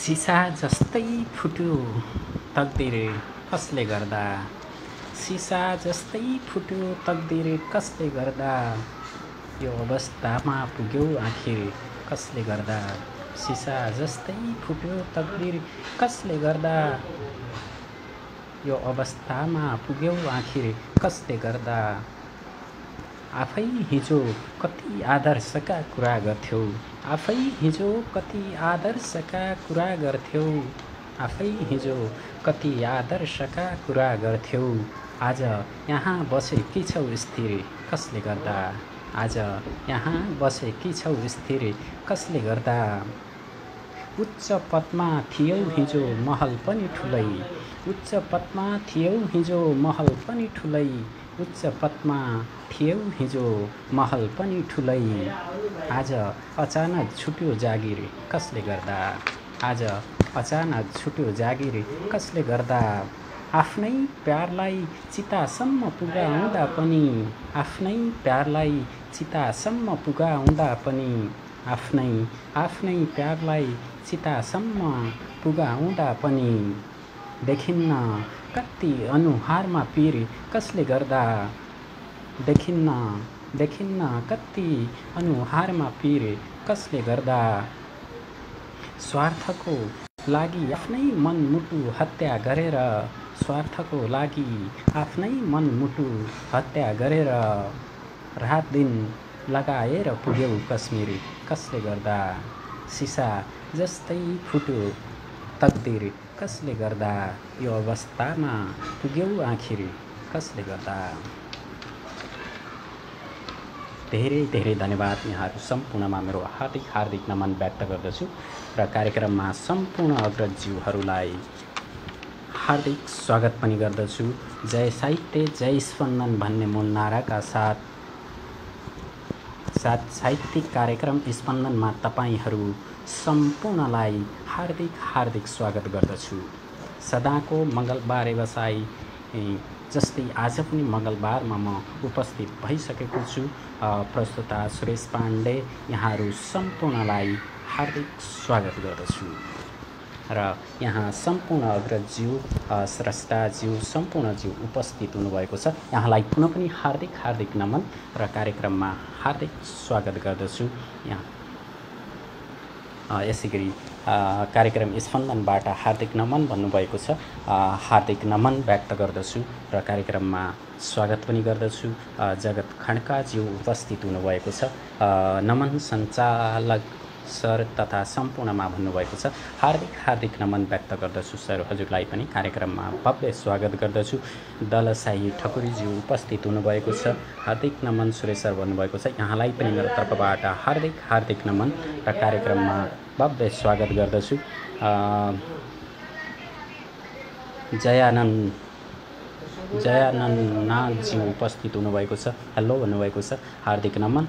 सिसा जस्तै फुट्यो तकदिर कसले गर्दा, सिसा जस्तै फुट्यो तकदिर कसले गर्दा, यो अवस्थामा पुग्यौ आखिर कसले गर्दा, सिसा जस्तै फुट्यो तकदिर कसले गर्दा, यो अवस्थामा पुग्यौ आखिर कसले गर्दा। आफै हिजो कति आदर्शका कुरा गर्थ्यौ, आफै हिजो कति आदर्शका कुरा गर्थ्यौ, आफै हिजो कति आदर्शका कुरा गर्थ्यौ, आज यहाँ बसेकी छौ स्थिर कसले गर्दा, आज यहाँ बसेकी छौ स्थिर कसले गर्दा। उच्च पदमा थियौ हिजो महल पनि ठुलै, उच्च पदमा थियौ हिजो महल पनि ठुलै, उच्च पदमा थियौ हिजो महल पनि ठुलै, आज अचानक छुट्यो जागिर कसले गर्दा, आज अचानक छुट्यो जागिर कसले गर्दा। आफ्नै प्यारलाई चितासम्म पुगाउँदा पनि, आफ्नै प्यारलाई चितासम्म पुगाउँदा पनि, आफ्नै प्यारलाई चितासम्म पुगाउँदा पनि, देखिन्न कति अनुहारमा पीर कसले गर्दा, देखिन्न कति अनुहारमा पीर कसले गर्दा। स्वार्थको लागि आफ्नै मनमुटु हत्या गरेर, स्वार्थको लागि आफ्नै मनमुटु हत्या गरेर, रात दिन लगाएर पुग्यौ कश्मीर कसले गर्दा, सिसा जस्तै फुट्यो तकदिर कसले गर्दा, यो अवस्थामा पुग्यौ आखिर कसले गर्दा। धेरै धेरै धन्यवाद यहाँहरू सम्पूर्णमा मेरो हार्दिक नमन व्यक्त गर्दछु र कार्यक्रममा सम्पूर्ण अग्रजज्यूहरूलाई हार्दिक स्वागत पनि गर्दछु। जय साहित्य जय स्पन्दन भन्ने मूल नाराका साथ साहित्यिक कार्यक्रम स्पन्दनमा तपाईहरू सम्पूर्णलाई हार्दिक स्वागत गर्दछु। सदाको मङ्गलबार व्यवसाय जस्तै आज पनि मङ्गलबारमा म उपस्थित भइसकेको छु। प्रस्तुता सुरेश पाण्डे यहाँहरू सम्पूर्णलाई हार्दिक स्वागत गर्दछु र यहाँ सम्पूर्ण अग्रजज्यू स्रष्टाज्यू सम्पूर्णज्यू उपस्थित हुनुभएको छ। यहाँलाई पुनः पनि हार्दिक नमन र कार्यक्रममा हार्दिक स्वागत गर्दछु। यहाँ यसै गरी कार्यक्रम स्पन्दनबाट हार्दिक नमन भन्नुभएको छ, हार्दिक नमन व्यक्त गर्दछु र कार्यक्रममा स्वागत पनि गर्दछु। जगत खड्काज्यू उपस्थित हुनुभएको छ, नमन सञ्चालक सर तथा सम्पूर्णमा भन्नुभएको छ, हार्दिक नमन व्यक्त गर्दछु सर हजुरलाई पनि कार्यक्रममा भव्य स्वागत गर्दछु। दलसाई ठकुरीज्यू उपस्थित हुनुभएको छ, हार्दिक नमन सुरेश सर भन्नुभएको छ, यहाँलाई पनि मेरो तर्फबाट हार्दिक नमन र कार्यक्रममा भव्य स्वागत गर्दछु। जयानन्दजी उपस्थित हुनुभएको छ, हेलो भन्नुभएको छ, हार्दिक नमन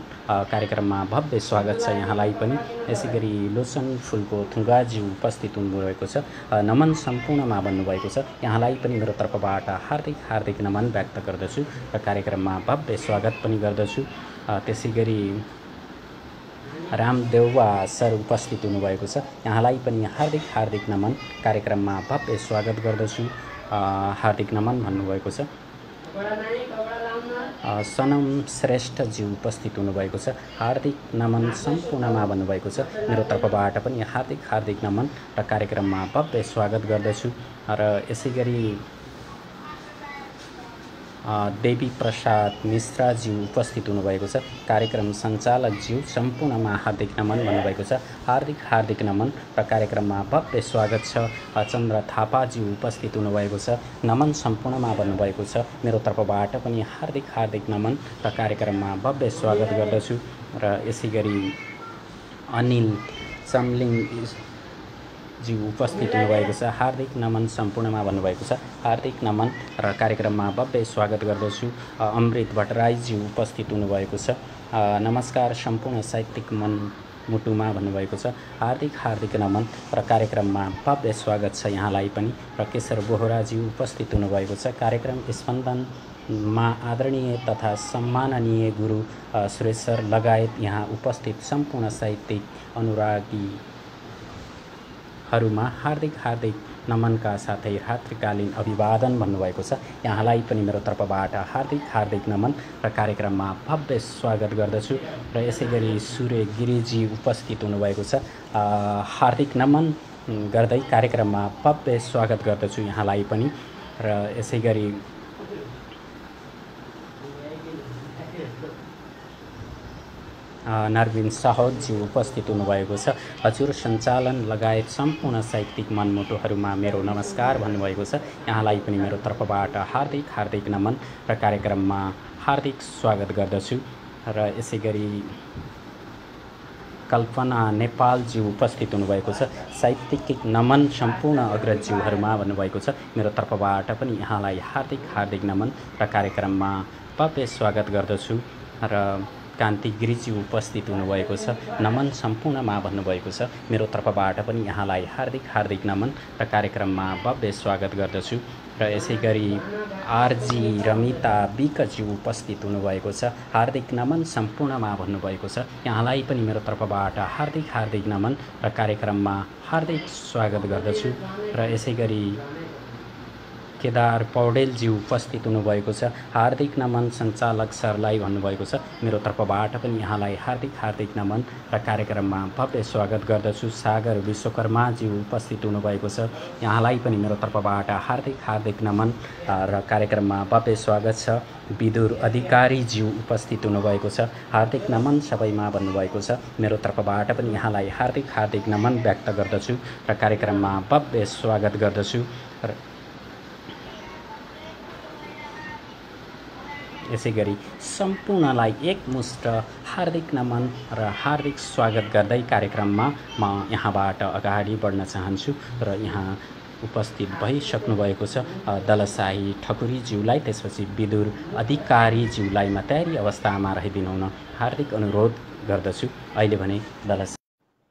कार्यक्रममा भव्य स्वागत छ यहाँलाई पनि। यसै गरी लोसन फुलको थुङ्गाजी उपस्थित हुनुभएको छ, नमन सम्पूर्णमा भन्नुभएको छ, यहाँलाई पनि मेरो तर्फबाट हार्दिक नमन व्यक्त गर्दछु र कार्यक्रममा भव्य स्वागत पनि गर्दछु। त्यसै गरी रामदेवा सर उपस्थित हुनुभएको छ, यहाँलाई पनि हार्दिक नमन कार्यक्रममा भव्य स्वागत गर्दछु, हार्दिक नमन भन्नुभएको छ। सनम श्रेष्ठजी उपस्थित हुनुभएको छ, हार्दिक नमन सम्पूर्णमा भन्नुभएको छ, मेरो तर्फबाट पनि हार्दिक नमन र कार्यक्रममा भव्य स्वागत गर्दछु र यसै गरी देवी प्रसाद मिश्राज्यू उपस्थित हुनुभएको छ, कार्यक्रम सञ्चालकज्यू सम्पूर्णमा हार्दिक नमन भन्नुभएको छ, हार्दिक नमन र कार्यक्रममा भव्य स्वागत छ। चन्द्र थापाज्यू उपस्थित हुनुभएको छ, नमन सम्पूर्णमा भन्नुभएको छ, मेरो तर्फबाट पनि हार्दिक नमन र कार्यक्रममा भव्य स्वागत गर्दछु र यसै गरी अनिल चम्लिङ ज्यू उपस्थित हुनुभएको छ। हार्दिक नमन सम्पूर्णमा भन्नुभएको छ। हार्दिक नमन र कार्यक्रममा भव्य स्वागत गर्दछु। अमृत भट्टराईज्यू उपस्थित हुनुभएको छ। नमस्कार सम्पूर्ण साहित्यिक मन मुटुमा भन्नुभएको छ। हार्दिक नमन र कार्यक्रममा भव्य स्वागत छ यहाँलाई पनि। र केशर बोहराज्यू उपस्थित हुनुभएको छ। कार्यक्रम स्पन्दनमा आदरणीय तथा सम्माननीय गुरु सुरेश सर लगायत यहाँ उपस्थित सम्पूर्ण साहित्यिक अनुरागीहरूमा हार्दिक नमनका साथै रात्रिकालीन अभिवादन भन्नुभएको छ। यहाँलाई पनि मेरो तर्फबाट हार्दिक नमन र कार्यक्रममा भव्य स्वागत गर्दछु। र यसै गरी सूर्य गिरिजी उपस्थित हुनुभएको छ। हार्दिक नमन गर्दै कार्यक्रममा भव्य स्वागत गर्दछु यहाँलाई पनि। र यसै गरी नरविन साहौजी उपस्थित हुनुभएको छ। हजुर सञ्चालन लगायत सम्पूर्ण साहित्यिक मनमुटुहरूमा मेरो नमस्कार भन्नुभएको छ। यहाँलाई पनि मेरो तर्फबाट हार्दिक नमन र कार्यक्रममा हार्दिक स्वागत गर्दछु। र यसै गरी कल्पना नेपालज्यू उपस्थित हुनुभएको छ। साहित्यिक नमन सम्पूर्ण अग्रजज्यूहरूमा भन्नुभएको छ। मेरो तर्फबाट पनि यहाँलाई हार्दिक नमन र कार्यक्रममा भव्य स्वागत गर्दछु। र कान्ति गिरिजी उपस्थित हुनुभएको छ। नमन सम्पूर्णमा भन्नुभएको छ। मेरो तर्फबाट पनि यहाँलाई हार्दिक नमन र कार्यक्रममा भव्य स्वागत गर्दछु। र यसै गरी आरजी रमिता बिकज्यू उपस्थित हुनुभएको छ। हार्दिक नमन सम्पूर्णमा भन्नुभएको छ। यहाँलाई पनि मेरो तर्फबाट हार्दिक नमन र कार्यक्रममा हार्दिक स्वागत गर्दछु। र यसै गरी केदार पौडेलजी उपस्थित हुनुभएको छ। हार्दिक नमन सञ्चालक सरलाई भन्नुभएको छ। मेरो तर्फबाट पनि यहाँलाई हार्दिक नमन र कार्यक्रममा भव्य स्वागत गर्दछु। सागर विश्वकर्माजी उपस्थित हुनुभएको छ। यहाँलाई पनि मेरो तर्फबाट हार्दिक नमन र कार्यक्रममा भव्य स्वागत छ। विदुर अधिकारीज्यू उपस्थित हुनुभएको छ। हार्दिक नमन सबैमा भन्नुभएको छ। मेरो तर्फबाट पनि यहाँलाई हार्दिक नमन व्यक्त गर्दछु र कार्यक्रममा भव्य स्वागत गर्दछु। यसै गरी सम्पूर्णलाई एकमुष्ट हार्दिक नमन र हार्दिक स्वागत गर्दै कार्यक्रममा म यहाँबाट अगाडि बढ्न चाहन्छु। र यहाँ उपस्थित भइसक्नुभएको छ दलसाही ठकुरीज्यूलाई, त्यसपछि विदुर अधिकारीज्यूलाई म तयारी अवस्थामा रहिदिनु हुन हार्दिक अनुरोध गर्दछु। अहिले भने दलसाही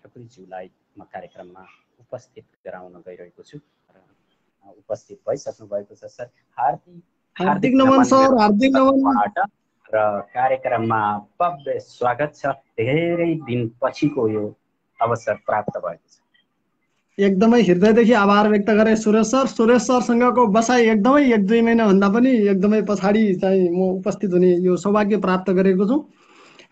ठकुरीज्यूलाई म कार्यक्रममा उपस्थित गराउन गइरहेको छु र उपस्थित भइसक्नु भएको छ। सर हार्दिक नमन सर, हार्दिक नमन र कार्यक्रममा भव्य स्वागत छ। धेरै दिन पछिको यो अवसर प्राप्त भएको छ। एकदमै हृदयदेखि आभार व्यक्त गरे सुरेश सरसँगको बसाइ एकदमै 1-2 महिना भन्दा पनि एकदमै पछाडि चाहिँ म उपस्थित हुने यो सौभाग्य प्राप्त गरेको छु।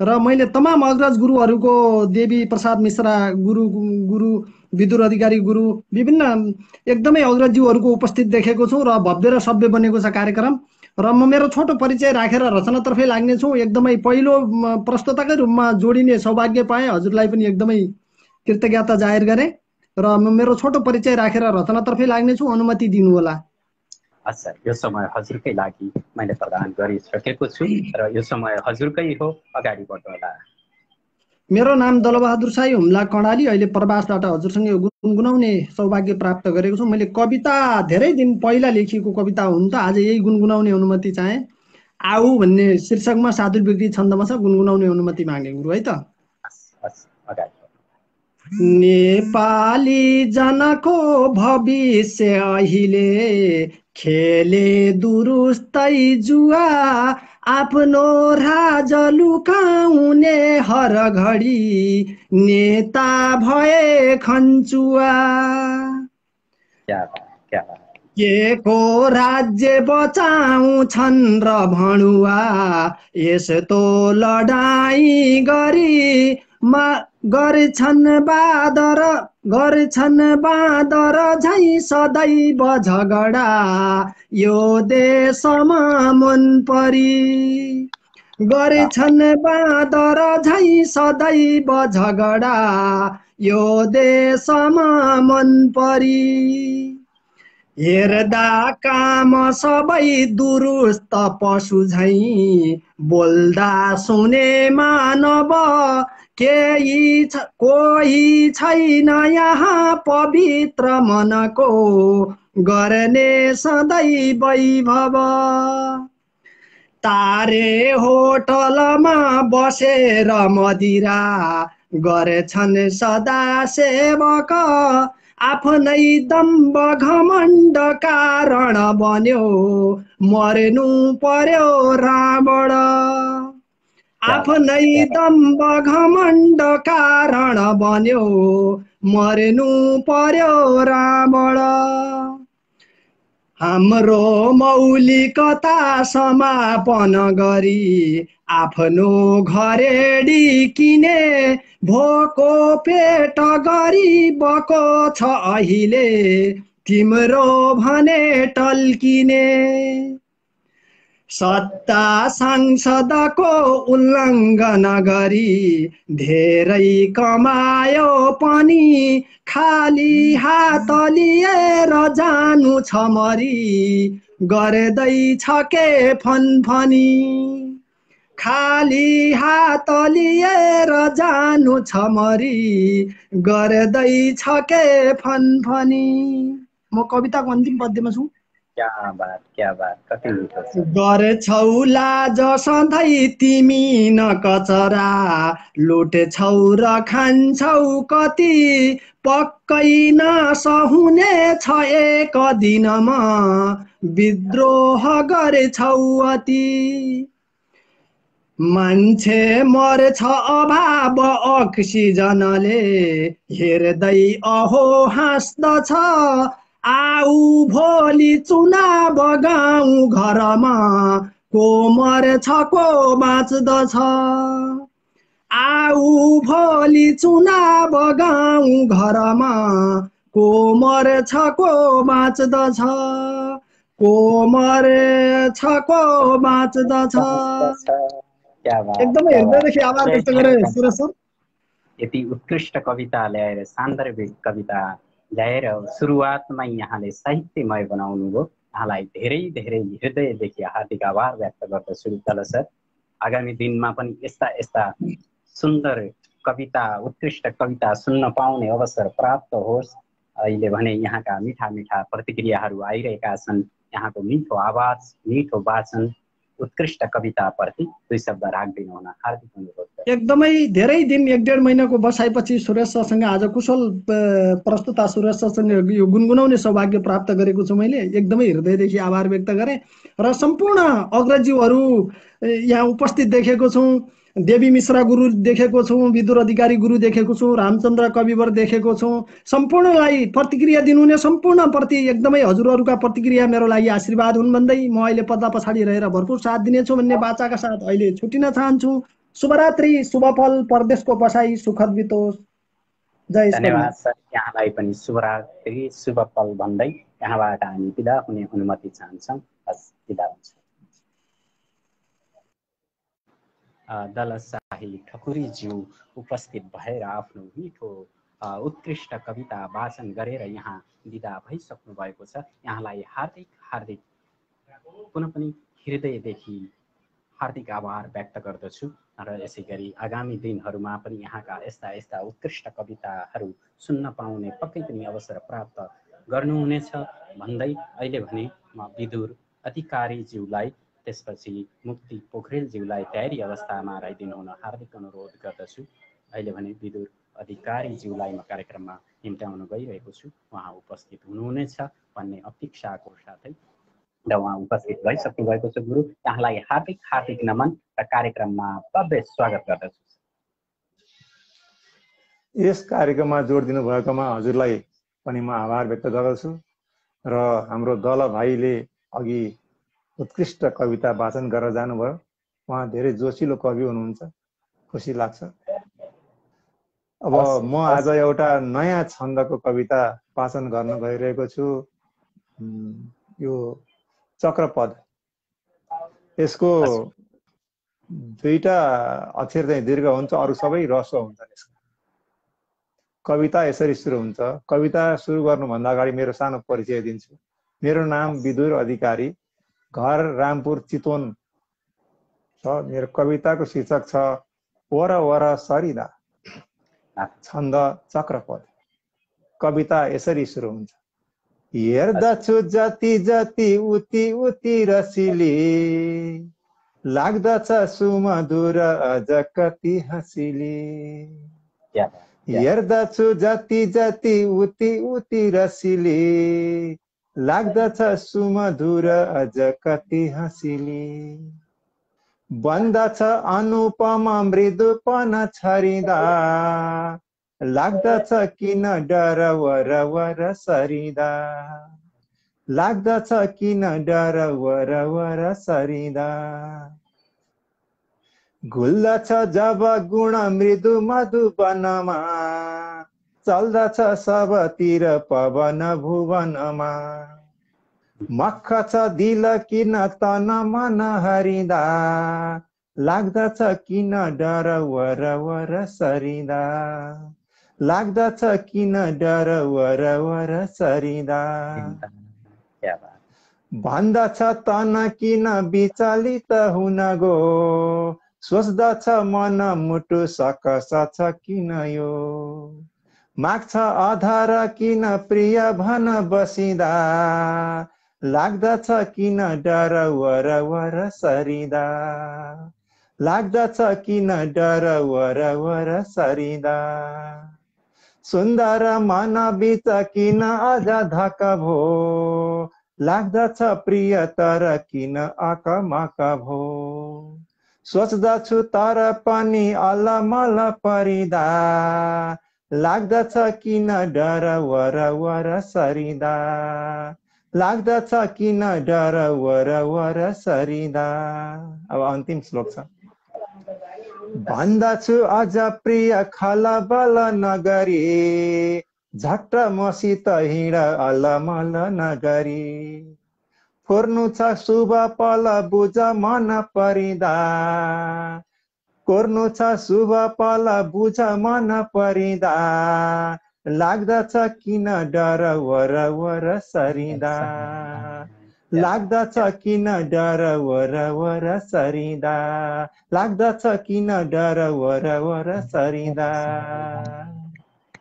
र मैले तमाम अग्रज गुरुहरूको देवी प्रसाद मिश्रा गुरु विदुर अधिकारी गुरु विभिन्न एकदमै अग्रजज्यूहरूको उपस्थित देखेको छु र भव्य र सभ्य बनेको छ कार्यक्रम। र म मेरो छोटो परिचय राखेर रचनातर्फै लाग्नेछु। एकदमै पहिलो प्रस्तोताकै रूपमा जोडिने सौभाग्य पाएँ। हजुरलाई पनि एकदमै कृतज्ञता जाहेर गरेँ र म मेरो छोटो परिचय राखेर रचनातर्फै लाग्नेछु। अनुमति दिनुहोला। सर, यो समय हजुरकै लागि मैले प्रदान गरिसकेको छु र यो समय हजुरकै हो, अगाडि बढ्नुहोला। मेरो नाम दलबहादुर साई हुम्ला कर्णाली। अहिले प्रवासबाट हजुरसँग गुनगुनाउने सौभाग्य प्राप्त गरेको छु। मैले कविता धेरै दिन पहिला लेखिएको कविता हुन् त, आज यही गुनगुनाउने अनुमति चाहे। आऊ भन्ने शीर्षकमा साधुर व्यक्ति छन्दमा छ। गुनगुनाउने अनुमति मागे गुरु है त। नेपाली जनको भविष्य अहिले खेले दुरुस्तै जुवा, आफ्नो राज लुकाउने हर घडी नेता भए खन्चुवा। के को राज्य बचाउँछन् र भणुवा, यस्तो लडाई गरी गर्छन् बाँदर झै सदैव झगडा, यो देशमा मन परी। गर्छन् बाँदर झै सदैव झगडा, यो देशमा मन परी। हेर्दा काम सबै दुरुस्त पशु झै, बोल्दा सुने मानव कोही छैन यहाँ पवित्र मनको गर्ने सधैँ वैभव। तारे होटलमा बसेर मदिरा गरेछन् सदा सेवक। आफ्नै दम्ब घमण्ड कारण बन्यो मर्नु पर्यो रावण। आफ्नै दम्ब घमण्ड कारण बन्यो मर्नु पर्यो रावण। हाम्रो मौलिकता समापन गरी आफ्नो घरेडी किने भोको पेट गरिबको छ अहिले तिम्रो भने टल्किने। सत्ता सांसदको उल्लङ्घन गरी धेरै कमायो पनि खाली हात लिएर जानु छ मरी गर्दैछ के फनफनी। खाली हात लिएर जानु छ मरी गर्दैछ के फनफनी। म कविताको अन्तिम पद्यमा छु। क्या बात कति मिठो छ। गर्छौ लाज सधैँ तिमी न कचरा लुट्छौ र खान्छौ कति पक्कै नसहुने छ एक दिनमा विद्रोह गर्छौ अति। मान्छे मर्छ अभाव अक्सिजनले हेर्दै अहो हाँस्दछ। आऊ भोलि चुनाव गाउँ घरमा को मर्छ को बाँच्दछ। आऊ भोलि चुनाव गाउँ घरमा को मर्छ को बाँच्दछ। को मर्छ को बाँच्दछ। एकदमै हृदयदेखि आभार व्यक्त गरे सुरेश सर। यति उत्कृष्ट कविता ल्याएर सान्दर्भिक कविता ल्याएर सुरुवातमै यहाँले साहित्यमय बनाउनु भयो। यहाँलाई धेरै धेरै हृदयदेखि हार्दिक आभार व्यक्त गर्दछु तल सर। आगामी दिनमा पनि यस्ता यस्ता सुन्दर कविता उत्कृष्ट कविता सुन्न पाउने अवसर प्राप्त होस्। अहिले भने यहाँका मिठा मिठा प्रतिक्रियाहरू आइरहेका छन्। यहाँको मिठो आवाज मिठो वाचन उत्कृष्ट कविता प्रति 2 शब्द राख्दिनु हुन हार्दिक अनुरोध। एकदमै धेरै दिन 1.5 महिनाको बसाइपछि सुरेश सरसँग आज कुशल प्रस्तुता सुरेश सरसँग यो गुनगुनाउने सौभाग्य प्राप्त गरेको छु। मैले एकदमै हृदयदेखि आभार व्यक्त गरेँ र सम्पूर्ण अग्रजीहरू यहाँ उपस्थित देखेको छु। देवी मिश्रा गुरु देखेको छु, विदुर अधिकारी गुरु देखेको छु, रामचन्द्र कविवर देखेको छु। सम्पूर्णलाई प्रतिक्रिया दिनुहुने सम्पूर्ण प्रति एकदमै हजुरहरूका प्रतिक्रिया मेरो लागि आशीर्वाद हुन् भन्दै म अहिले पर्दा पछाडि रहेर भरपुर साथ दिनेछु भन्ने बाचाका साथ अहिले छुटिन चाहन्छु। शुभरात्रि, शुभफल, परदेशको बसाई सुखद बितोस्। जय श्री धन्यवाद सर। यहाँलाई पनि शुभरात्रि शुभफल भन्दै यहाँबाट हामी बिदा हुने अनुमति चाहन्छौँ। बस बिदा हुन्छ। दलशाही ठकुरीज्यू उपस्थित भएर आफ्नो मिठो उत्कृष्ट कविता वाचन गरेर यहाँ बिदा भइसक्नु भएको छ। यहाँलाई हार्दिक हार्दिक पुनः पनि हृदयदेखि हार्दिक आभार व्यक्त गर्दछु र यसै गरी आगामी दिनहरूमा पनि यहाँका यस्ता यस्ता उत्कृष्ट कविताहरू सुन्न पाउने पक्कै पनि अवसर प्राप्त गर्नुहुनेछ भन्दै अहिले भने म विदुर अधिकारीज्यूलाई त्यसपछि मुक्ति पोखरेलज्यूलाई तयारी अवस्थामा राखिदिनु हुन हार्दिक अनुरोध गर्दछु। अहिले भने विदुर अधिकारीज्यूलाई म कार्यक्रममा निम्त्याउन गइरहेको छु। उहाँ उपस्थित हुनुहुनेछ भन्ने अपेक्षाको साथै र उहाँ उपस्थित भइसक्नु भएको छ। गुरु यहाँलाई हार्दिक हार्दिक नमन र कार्यक्रममा भव्य स्वागत गर्दछु। यस कार्यक्रममा जोड दिनुभएकोमा हजुरलाई पनि म आभार व्यक्त गर्दछु र हाम्रो दल भाइले अघि उत्कृष्ट कविता वाचन गरेर जानुभयो। उहाँ धेरै जोसिलो कवि हुनुहुन्छ, खुसी लाग्छ। अब म आज एउटा नयाँ छन्दको कविता वाचन गर्न गइरहेको छु। यो चक्रपद। यसको 2टा अक्षर चाहिँ दीर्घ हुन्छ, अरू सबै ह्रस्व हुन्छन्। यसको कविता यसरी सुरु हुन्छ। कविता सुरु गर्नुभन्दा अगाडि मेरो सानो परिचय दिन्छु। मेरो नाम विदुर अधिकारी, घर रामपुर चितवन छ। मेरो कविताको शीर्षक छ वर वर सरिदा। छन्द चक्रपथ। कविता यसरी सुरु हुन्छ। हेर्दछु जति जति उति उति रसिली, लाग्दछ सुमधुर अझ कति हँसिली। हेर्दछु जति जति उति उति रसिली, लाग्दछ सुमधुर अझ कति हँसिली। बन्दछ अनुपमा मृदुपन छरिदा, लाग्दछ किन डर वर वर सरिदा। लाग्दछ किन डर वर वर सरिदा। घुल्दछ जब गुण मृदु मधुबनमा, चल्दछ सबतिर पवन भुवनमा। मख छ दिल किन तन मन हरिदा, लाग्दछ किन डर वर वर सरिदा। लाग्दछ किन डर वर वर सरिदा। भन्दछ तन किन विचलित हुन गो, सोच्दछ मन मुटु सकस छ किन यो। माग्छ आधार किन प्रिय भन बसिदा, लाग्दछ किन डर वर वर सरिदा। लाग्दछ किन डर वर वर सरिदा। सुन्दर मन बिच किन अझ धक भो, लाग्दछ प्रिय तर किन अकमक भो। सोच्दछु तर पनि अलमल परिदा, लाग्दछ किन डर वर वर सरिदा। लाग्दछ किन डर वर वर सरिदा। अब अन्तिम श्लोक छ। भन्दछु अझ प्रिय खलबल नगरी, झट्ट मसित हिँड अलमल नगरी। फोर्नु छ शुभ पल बुझ मन परिदा, कोर्नु छ शुभ पल बुझ मन परिदा। लाग्दछ किन डर वर वर सरिदा। लाग्दछ किन डर वर वर सरिदा। लाग्दछ किन डर वर वर सरिदा।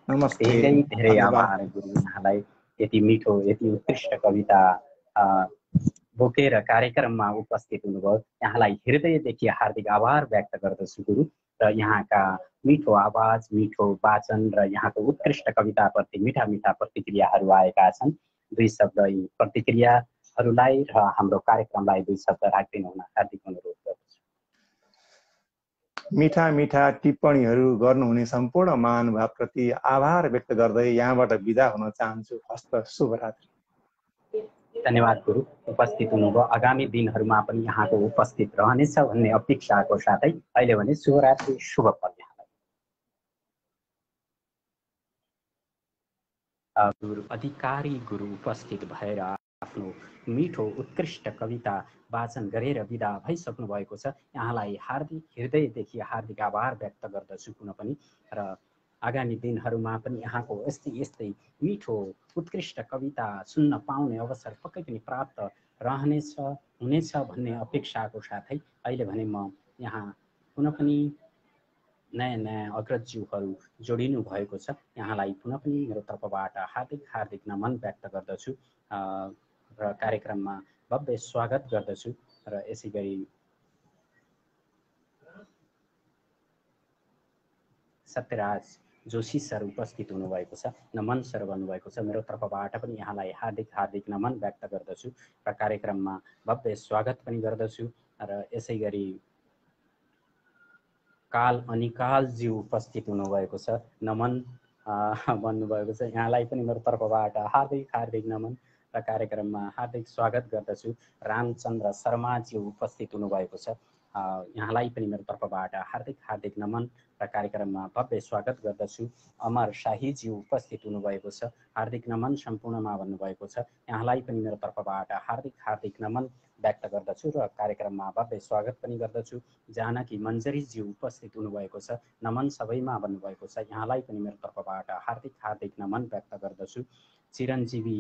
नमस्ते। धेरै आभार गुरु यहाँलाई यति मिठो यति उत्कृष्ट कविता बोकेर कार्यक्रममा उपस्थित हुनुभयो। यहाँलाई हृदयदेखि हार्दिक आभार व्यक्त गर्दछु गुरु। र यहाँका मिठो आवाज मिठो वाचन र यहाँको उत्कृष्ट कविताप्रति मिठा मिठा प्रतिक्रियाहरू आएका छन्। दुई शब्द यी प्रतिक्रियाहरूलाई र हाम्रो कार्यक्रमलाई दुई शब्द राखिदिनु हुन हार्दिक अनुरोध गर्दछु। मिठा मिठा टिप्पणीहरू गर्नुहुने सम्पूर्ण महानुभावप्रति आभार व्यक्त गर्दै यहाँबाट बिदा हुन चाहन्छु। हस्त शुभरात्रि। धन्यवाद गुरु। उपस्थित हुनुभयो। आगामी दिनहरूमा पनि यहाँको उपस्थित रहनेछ भन्ने अपेक्षाको साथै अहिले भने शुभरात्रि, शुभ पल यहाँलाई। गुरु अधिकारी गुरु उपस्थित भएर आफ्नो मिठो उत्कृष्ट कविता वाचन गरेर बिदा भइसक्नु भएको छ। यहाँलाई हार्दिक हृदयदेखि हार्दिक आभार व्यक्त गर्दछु पुनः पनि। र आगामी दिनहरूमा पनि यहाँको यस्तै यस्तै मिठो उत्कृष्ट कविता सुन्न पाउने अवसर पक्कै पनि प्राप्त रहनेछ हुनेछ भन्ने अपेक्षाको साथै अहिले भने म यहाँ पुनः पनि नयाँ नयाँ अग्रजज्यूहरू जोडिनु भएको छ। यहाँलाई पुनः पनि मेरो तर्फबाट हार्दिक हार्दिक नमन व्यक्त गर्दछु र कार्यक्रममा भव्य स्वागत गर्दछु। र यसै गरी सत्यराज जोशी सर उपस्थित हुनुभएको छ, नमन सर भन्नुभएको छ। मेरो तर्फबाट पनि यहाँलाई हार्दिक हार्दिक नमन व्यक्त गर्दछु र कार्यक्रममा भव्य स्वागत पनि गर्दछु। र यसै गरी काल अनिकालज्यू उपस्थित हुनुभएको छ, नमन भन्नुभएको छ। यहाँलाई पनि मेरो तर्फबाट हार्दिक हार्दिक नमन र कार्यक्रममा हार्दिक स्वागत गर्दछु। रामचन्द्र शर्माज्यू उपस्थित हुनुभएको छ, यहाँलाई पनि मेरो तर्फबाट हार्दिक हार्दिक नमन र कार्यक्रममा भव्य स्वागत गर्दछु। अमर शाहीज्यू उपस्थित हुनुभएको छ, हार्दिक नमन सम्पूर्णमा भन्नुभएको छ। यहाँलाई पनि मेरो तर्फबाट हार्दिक हार्दिक नमन व्यक्त गर्दछु र कार्यक्रममा भव्य स्वागत पनि गर्दछु। जानकी मञ्जरीज्यू उपस्थित हुनुभएको छ, नमन सबैमा भन्नुभएको छ। यहाँलाई पनि मेरो तर्फबाट हार्दिक हार्दिक नमन व्यक्त गर्दछु। चिरञ्जीवी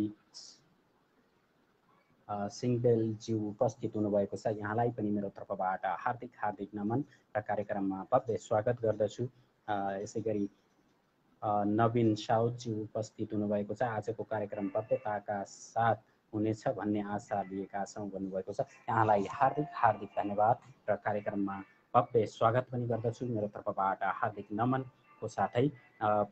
सिंहदेलज्यू उपस्थित हुनुभएको छ, यहाँलाई पनि मेरो तर्फबाट हार्दिक हार्दिक नमन र कार्यक्रममा भव्य स्वागत गर्दछु। यसै गरी नवीन साउदजी उपस्थित हुनुभएको छ। आजको कार्यक्रम भव्यताका साथ हुनेछ भन्ने आशा लिएका छौँ भन्नुभएको छ। यहाँलाई हार्दिक हार्दिक धन्यवाद र कार्यक्रममा भव्य स्वागत पनि गर्दछु मेरो तर्फबाट हार्दिक नमनको साथै।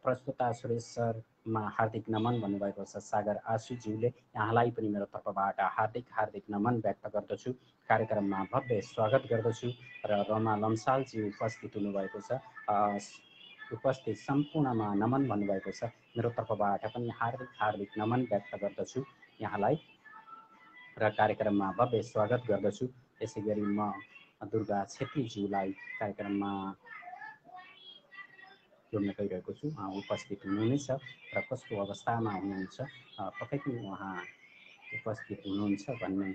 प्रस्तुता सुरेश सरमा हार्दिक नमन भन्नुभएको छ सागर आशुज्यूले। यहाँलाई पनि मेरो तर्फबाट हार्दिक हार्दिक नमन व्यक्त गर्दछु, कार्यक्रममा भव्य स्वागत गर्दछु। र रमा लम्सालजी उपस्थित हुनुभएको छ, उपस्थित सम्पूर्णमा नमन भन्नुभएको छ। मेरो तर्फबाट पनि हार्दिक हार्दिक नमन व्यक्त गर्दछु यहाँलाई र कार्यक्रममा भव्य स्वागत गर्दछु। यसै गरी म दुर्गा छेत्रीज्यूलाई कार्यक्रममा जोड्न गइरहेको छु। उहाँ उपस्थित हुनुहुनेछ र कस्तो अवस्थामा हुनुहुन्छ पक्कै पनि उहाँ उपस्थित हुनुहुन्छ भन्ने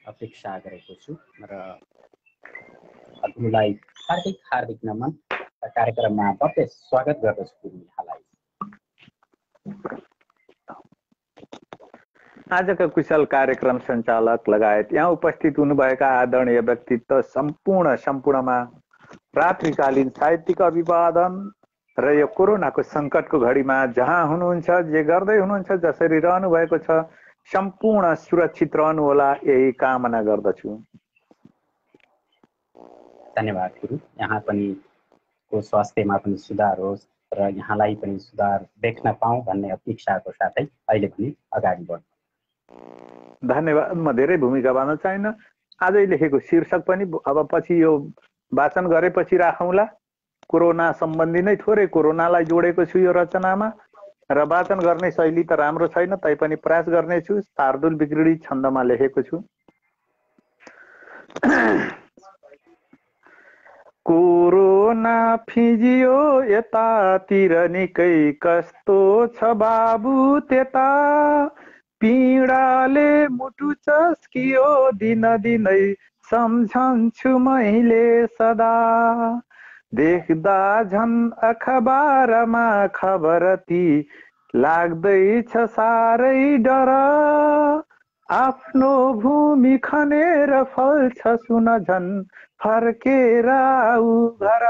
अपेक्षा गरेको छु र हजुरलाई हार्दिक हार्दिक नमन कार्यक्रममा भव्य स्वागत गर्दछु यहाँलाई। आजका कुशल कार्यक्रम सञ्चालक लगायत यहाँ उपस्थित हुनुभएका आदरणीय व्यक्तित्व सम्पूर्णमा रात्रिकालीन साहित्यिक अभिवादन र यो कोरोनाको सङ्कटको घडीमा जहाँ हुनुहुन्छ, जे गर्दै हुनुहुन्छ, जसरी रहनु भएको छ, सम्पूर्ण सुरक्षित रहनुहोला यही कामना गर्दछु। धन्यवाद गुरु। यहाँ पनि को स्वास्थ्यमा पनि सुधार होस् र यहाँलाई पनि सुधार देख्न पाऊँ भन्ने अपेक्षाको साथै अहिले पनि अगाडि बढ्नु। धन्यवाद। म धेरै भूमिका बाँध्न चाहिन्न। आजै लेखेको शीर्षक पनि अब पछि यो वाचन गरेपछि राखौँला। कोरोना सम्बन्धी नै थोरै कोरोनालाई जोडेको छु यो रचनामा र वाचन गर्ने शैली त राम्रो छैन, तैपनि प्रयास गर्नेछु। शार्दुल बिग्रिडी छन्दमा लेखेको छु। कोरोना फिजियो यतातिर निकै कस्तो छ बाबु त्यता, पीडाले मुटु चस्कियो दिनै सम्झन्छु मैले सदा, देख्दा झन् अखबारमा खबर ती लाग्दैछ साह्रै डर, आफ्नो भूमि खनेर फल्छ सुन झन् फर्केर आऊ घर,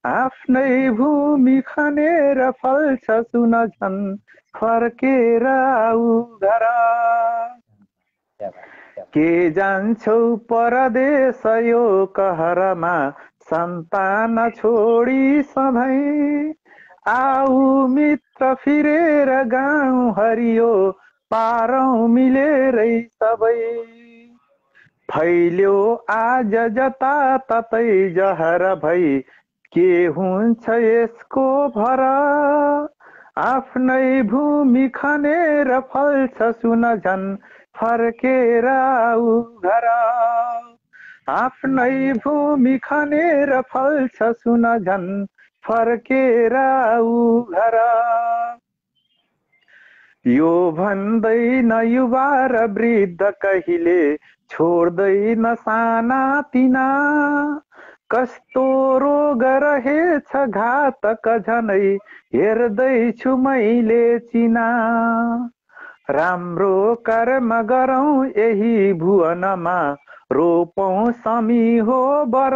आफ्नै भूमि खनेर फल्छ सुन झन् फर्केर आऊ घर। के जान्छौ परदेश यो कहरमा सन्तान छोडी सधैँ, आऊ मित्र फिरेर गाउँ हरियो पारौँ मिलेरै सबै, फैल्यो आज जता ततै जहर भई के हुन्छ यसको भर, आफ्नै भूमि खनेर फल्छ सुन झन् फर्केर आऊ घर, आफ्नै भूमि खनेर फल्छ सुन झन् फर्केर आऊ घर। यो भन्दैन युवा र वृद्ध कहिले छोड्दैन साना तिना, कस्तो रोग रहेछ घातक झनै हेर्दैछु मैले चिना, राम्रो कर्म गरौँ यही भुवनमा रोपौँ समी हो बर,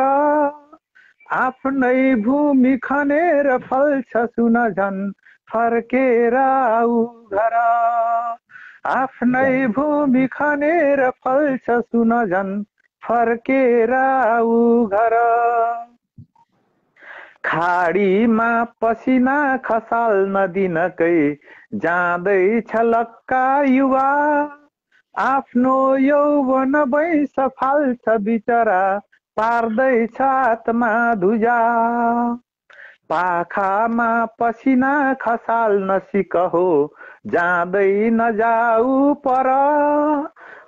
आफ्नै भूमि खनेर फल्छ सुन झन् फर्केर आऊ घर, आफ्नै भूमि खनेर फल्छ सुन झन् फर्केर आऊ घर। खाडीमा पसिना खसाल्न दिनकै जाँदैछ लक्का युवा, आफ्नो यौवन वैंश फाल्छ बिचरा पार्दैछ आत्मा धुजा, पाखामा पसिना खसाल्न सिकहो जाँदै नजाऊ पर,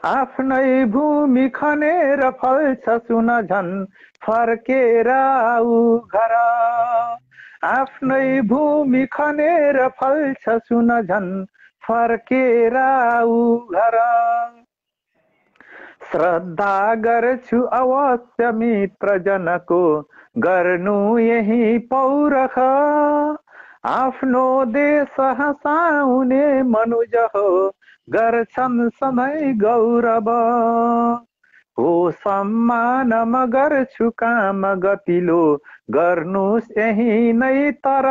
आफ्नै भूमि खनेर फल्छ सुन झन् फर्केर आऊ घर, आफ्नै भूमि खनेर फल्छ सुन झन् फर्केर आऊ घर। श्रद्धा गर्छु अवश्य मित्र जनको गर्नु यही पौरख, आफ्नो देश हँसाउने मनुज हो गर्छन् सधैँ गौरव, हो सम्मानमा गर्छु काम गतिलो गर्नुस् यही नै तर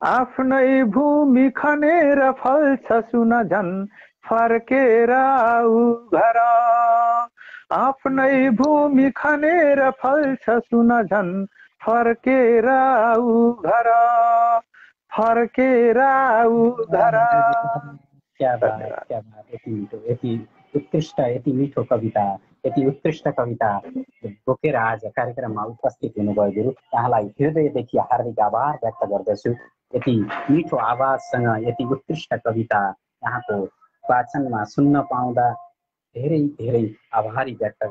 आफ्नै भूमि खनेर फल्छ सुन झन् फर्केर आऊ घर आफ्नै भूमि खनेर फल्छ सुन झन् फर्केर आऊ घर फर्केर आऊ घर। क्या बात, धन्यवाद। क्या बात। यति मिठो, यति उत्कृष्ट, यति मिठो कविता, यति उत्कृष्ट कविता बोकेर आज कार्यक्रममा उपस्थित हुनुभयो गुरु। यहाँलाई हृदयदेखि हार्दिक आभार व्यक्त गर्दछु। यति मिठो आवाजसँग यति उत्कृष्ट कविता यहाँको वाचनमा सुन्न पाउँदा धेरै धेरै आभारी व्यक्त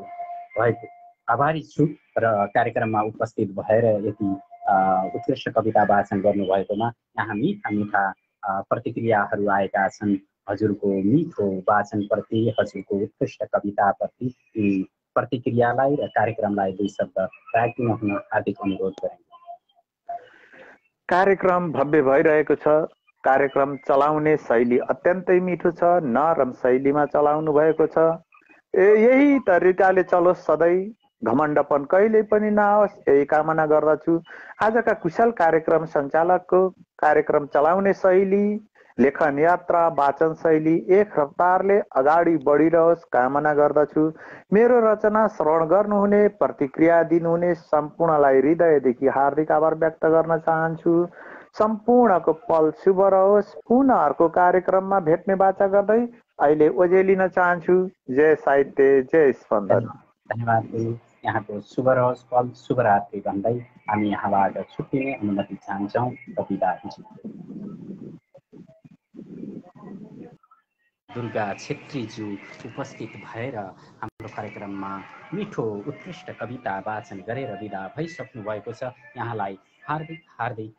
भएको आभारी छु। र कार्यक्रममा उपस्थित भएर यति उत्कृष्ट कविता वाचन गर्नुभएकोमा यहाँ मिठा मिठा प्रतिक्रियाहरू आएका छन्। हजुरको मिठो वाचनप्रति, हजुरको उत्कृष्ट कविताप्रति प्रतिक्रियालाई र कार्यक्रमलाई दुई शब्द राखिदिन हुन हार्दिक अनुरोध गरे। कार्यक्रम भव्य भइरहेको छ। कार्यक्रम चलाउने शैली अत्यन्तै मिठो छ, नरम शैलीमा चलाउनु भएको छ। यही तरिकाले चलोस् सधैँ, घमण्डपन कहिल्यै पनि नआओस्, यही कामना गर्दछु। आजका कुशल कार्यक्रम सञ्चालकको कार्यक्रम चलाउने शैली, लेखन यात्रा, वाचन शैली एक रफ्तारले अगाडि बढिरहोस् कामना गर्दछु। मेरो रचना श्रवण गर्नुहुने, प्रतिक्रिया दिनुहुने सम्पूर्णलाई हृदयदेखि हार्दिक आभार व्यक्त गर्न चाहन्छु। सम्पूर्णको पल शुभ रहोस्। पुनः अर्को कार्यक्रममा भेट्ने बाचा गर्दै अहिले ओझेलिन चाहन्छु। जय साहित्य, जय स्पन्दन। धन्यवाद गुरु। यहाँको शुभ रहोस्, पल शुभरात्रि भन्दै हामी यहाँबाट छुट्टिने अनुमति चाहन्छौँ र बिदा हुन्छौँ। दुर्गा छेत्रीज्यू उपस्थित भएर हाम्रो कार्यक्रममा मिठो उत्कृष्ट कविता वाचन गरेर विदा भइसक्नु भएको छ। यहाँलाई हार्दिक हार्दिक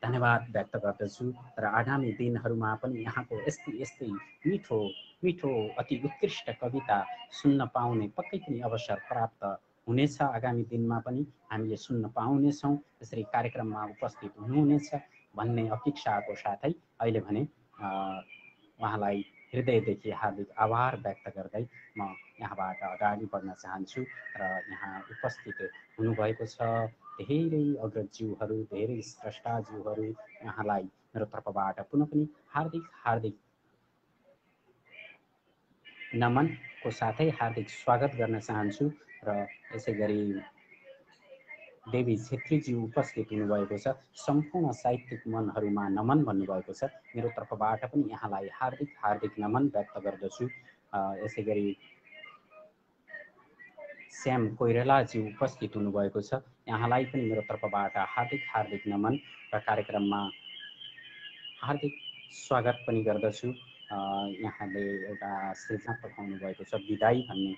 धन्यवाद व्यक्त गर्दछु र आगामी दिनहरूमा पनि यहाँको यस्तै मिठो मिठो अति उत्कृष्ट कविता सुन्न पाउने पक्कै पनि अवसर प्राप्त हुनेछ। आगामी दिनमा पनि हामीले सुन्न पाउनेछौँ। यसरी कार्यक्रममा उपस्थित हुनुहुनेछ भन्ने अपेक्षाको साथै अहिले भने उहाँलाई हृदयदेखि हार्दिक आभार व्यक्त गर्दै म यहाँबाट अगाडि बढ्न चाहन्छु र यहाँ उपस्थित हुनुभएको छ धेरै अग्रजज्यूहरू, धेरै स्रष्टाज्यूहरू, यहाँलाई मेरो तर्फबाट पुनः पनि हार्दिक हार्दिक नमनको साथै हार्दिक स्वागत गर्न चाहन्छु र यसै गरी देवी छेत्रीज्यू उपस्थित हुनुभएको छ। सम्पूर्ण साहित्यिक मनहरूमा नमन भन्नुभएको छ। मेरो तर्फबाट पनि यहाँलाई हार्दिक हार्दिक नमन व्यक्त गर्दछु। यसै गरी श्याम कोइरालाज्यू उपस्थित हुनुभएको छ। यहाँलाई पनि मेरो तर्फबाट हार्दिक हार्दिक नमन र कार्यक्रममा हार्दिक स्वागत पनि गर्दछु। यहाँले एउटा सृजना पठाउनु भएको छ, बिदाई भन्ने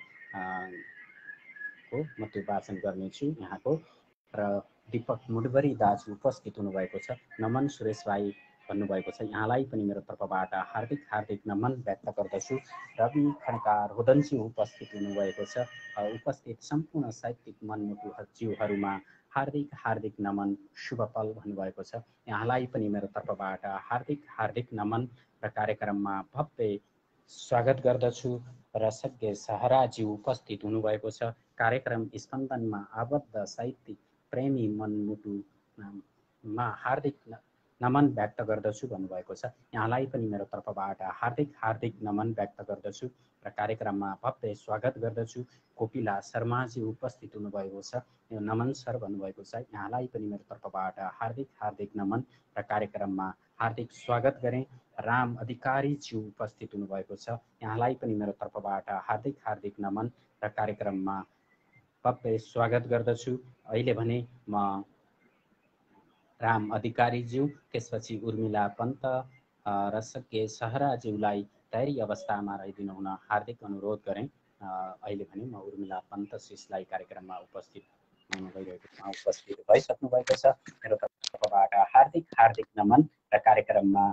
को म त्यो वाचन गर्नेछु यहाँको। र दीपक मुडबरी दाजु उपस्थित हुनुभएको छ। नमन सुरेश भाइ भन्नुभएको छ। यहाँलाई पनि मेरो तर्फबाट हार्दिक हार्दिक नमन व्यक्त गर्दछु। रवि खड्कार होदनज्यू उपस्थित हुनुभएको छ। उपस्थित सम्पूर्ण साहित्यिक मनमुटुज्यूहरूमा हार्दिक हार्दिक नमन, शुभ पल भन्नुभएको छ। यहाँलाई पनि मेरो तर्फबाट हार्दिक हार्दिक नमन र कार्यक्रममा भव्य स्वागत गर्दछु। रसज्ञ सहराज्यू उपस्थित हुनुभएको छ। कार्यक्रम स्पन्दनमा आबद्ध साहित्यिक प्रेमी मनमुटुमा हार्दिक नमन व्यक्त गर्दछु भन्नुभएको छ। यहाँलाई पनि मेरो तर्फबाट हार्दिक हार्दिक नमन व्यक्त गर्दछु र कार्यक्रममा भव्य स्वागत गर्दछु। कोपिला शर्माजी उपस्थित हुनुभएको छ। नमन सर भन्नुभएको छ। यहाँलाई पनि मेरो तर्फबाट हार्दिक हार्दिक नमन र कार्यक्रममा हार्दिक स्वागत गरेँ। राम अधिकारीज्यू उपस्थित हुनुभएको छ। यहाँलाई पनि मेरो तर्फबाट हार्दिक हार्दिक नमन र कार्यक्रममा भव्य स्वागत गर्दछु। अहिले भने म राम अधिकारीज्यू, त्यसपछि उर्मिला पन्त, रसज्ञ सहराज्यूलाई तयारी अवस्थामा रहिदिनु हुन हार्दिक अनुरोध गरेँ। अहिले भने म उर्मिला पन्त शिषलाई कार्यक्रममा उपस्थित भइसक्नु भएको छ। मेरो तर्फबाट हार्दिक हार्दिक नमन र कार्यक्रममा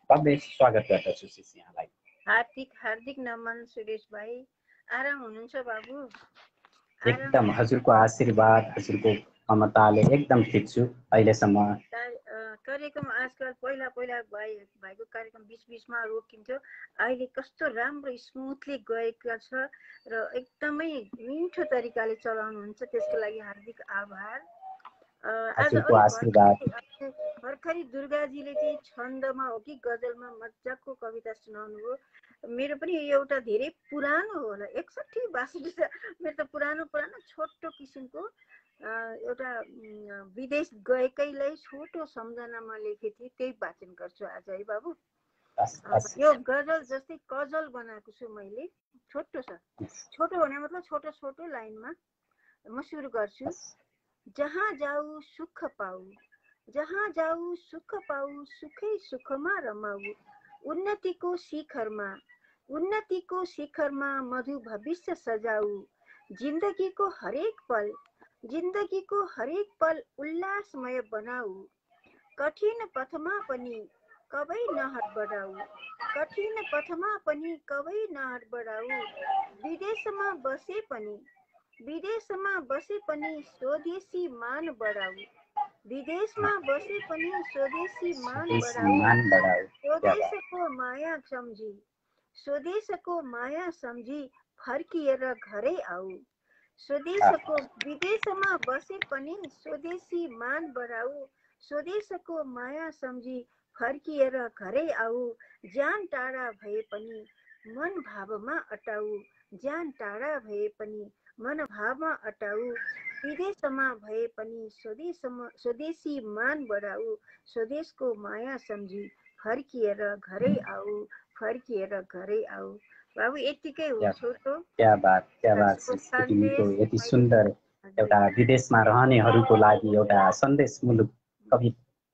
भव्य स्वागत गर्दछु शिष यहाँलाई। हार्दिक हार्दिक नमन सुरेश भाइ। आराम हुनुहुन्छ बाबु? एकदम हजुरको आशीर्वाद, हजुरको ममताले एकदम ठिक छु अहिलेसम्म। कार्यक्रम आजकल पहिला भाइको कार्यक्रम बिचमा रोकिन्थ्यो, अहिले कस्तो राम्रो स्मुथली गएको छ र एकदमै मिठो तरिकाले चलाउनुहुन्छ, त्यसको लागि हार्दिक आभार। आज भर्खरै दुर्गाजीले चाहिँ छन्दमा हो कि गजलमा मजाको कविता सुनाउनु भयो। मेरो पनि एउटा धेरै पुरानो होला, 61-62, मेरो त पुरानो छोटो किसिमको एउटा विदेश गएकैलाई छोटो सम्झनामा लेखेको थिएँ, त्यही वाचन गर्छु आज है बाबु। यो गजल जस्तै कजल बनाएको छु मैले, छोटो छ। छोटो भने मतलब छोटो लाइनमा म सुरु गर्छु। जहाँ जाऊ सुख पाऊ, जहाँ जाऊ सुख पाऊ, सुखै सुखमा रमाऊ, उन्नतिको शिखरमा मधु भविष्य सजाऊ, जिन्दगीको हरेक पल उल्लासमय बनाऊ, कठिन पथमा पनि कबै नहट बढाऊ, विदेशमा बसे पनि स्वदेशी मान बढाऊ, स्वदेशको माया सम्झी फर्किएर घरै आऊ, विदेशमा बसे पनि स्वदेशी मान बढाऊ, स्वदेशको माया सम्झी फर्किएर घरै आऊ, ज्यान टाढा भए पनि मन भावमा अटाऊ, विदेशमा भए पनि स्वदेशी मान बढाऊ, स्वदेशको माया सम्झी फर्किएर घरै आऊ। बाबु यतिकै हो, छोटो। क्या बात यति सुन्दर एउटा विदेशमा रहनेहरूको लागि एउटा सन्देशमूलक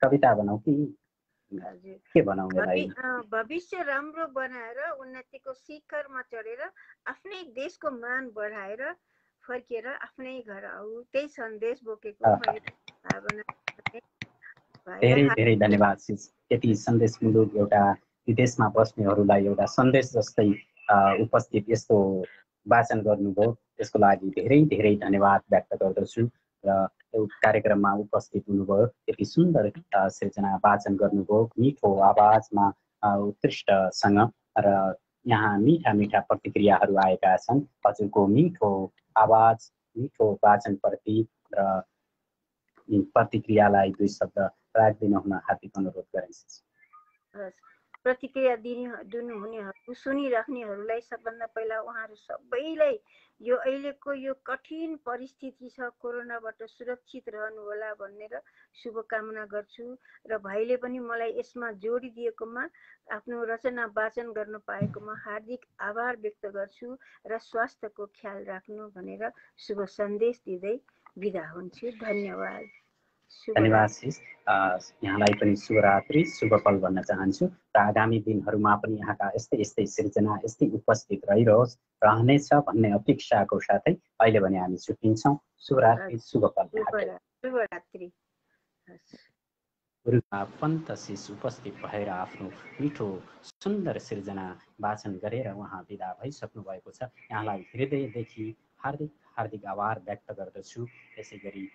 कविता बनाऊ कि के बनाऊ? भविष्य राम्रो बनाएर उन्नतिको शिखरमा चढेर आफ्नै देशको मान बढाएर फर्किएर आफ्नै घर आऊ, त्यही सन्देश बोकेको भावना। धेरै धन्यवाद सिस। यति सन्देशमूलक एउटा विदेशमा बस्नेहरूलाई एउटा सन्देश जस्तै उपस्थित यस्तो वाचन गर्नुभयो, त्यसको लागि धेरै धन्यवाद व्यक्त गर्दछु। र यो कार्यक्रममा उपस्थित हुनुभयो, यति सुन्दर सृजना वाचन गर्नुभयो, मिठो आवाजमा उत्कृष्टसँग, र यहाँ मिठा प्रतिक्रियाहरू आएका छन्। हजुरको मिठो आवाज, मिठो वाचनप्रति र प्रतिक्रियालाई 2 शब्द राखिदिनु हुन हार्दिक अनुरोध गरिन्छ। प्रतिक्रिया दिनुहुनेहरू, सुनिराख्नेहरूलाई सबभन्दा पहिला उहाँहरू सबैलाई यो अहिलेको यो कठिन परिस्थिति छ, कोरोनाबाट सुरक्षित रहनु होला भनेर शुभकामना गर्छु। र भाइले पनि मलाई यसमा जोडिदिएकोमा, आफ्नो रचना वाचन गर्न पाएकोमा हार्दिक आभार व्यक्त गर्छु र स्वास्थ्यको ख्याल राख्नु भनेर शुभ सन्देश दिँदै बिदा हुन्छु। धन्यवाद। यहाँलाई पनि शुभरात्रि, शुभ पल भन्न चाहन्छु र आगामी दिनहरूमा पनि यहाँका यस्तै सृजना यस्तै उपस्थित रहनेछ भन्ने अपेक्षाको साथै अहिले भने हामी छुट्टिन्छौँ। शुभरात्रि, शुभ पल। शुभरात्रि। पन्तशिष उपस्थित भएर आफ्नो मिठो सुन्दर सृजना वाचन गरेर उहाँ बिदा भइसक्नु भएको छ। यहाँलाई हृदयदेखि हार्दिक आभार व्यक्त गर्दछु। त्यसै गरी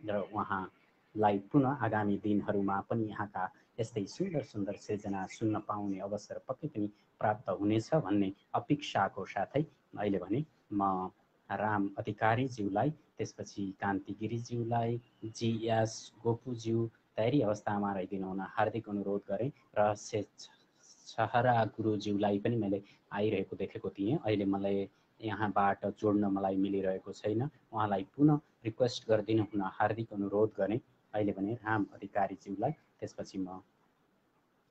र उहाँलाई पुनः आगामी दिनहरूमा पनि यहाँका यस्तै सुन्दर सृजना सुन्न पाउने अवसर पक्कै पनि प्राप्त हुनेछ भन्ने अपेक्षाको साथै अहिले भने म राम अधिकारीज्यूलाई, त्यसपछि कान्ति गिरिज्यूलाई, GS गोपुज्यू तयारी अवस्थामा रहिदिनु हुन हार्दिक अनुरोध गरेँ र छहरा गुरुज्यूलाई पनि मैले आइरहेको देखेको थिएँ। अहिले मलाई यहाँबाट जोड्न मलाई मिलिरहेको छैन, उहाँलाई पुनः रिक्वेस्ट गरिदिनु हुन हार्दिक अनुरोध गरेँ। अहिले भने राम अधिकारीज्यूलाई, त्यसपछि म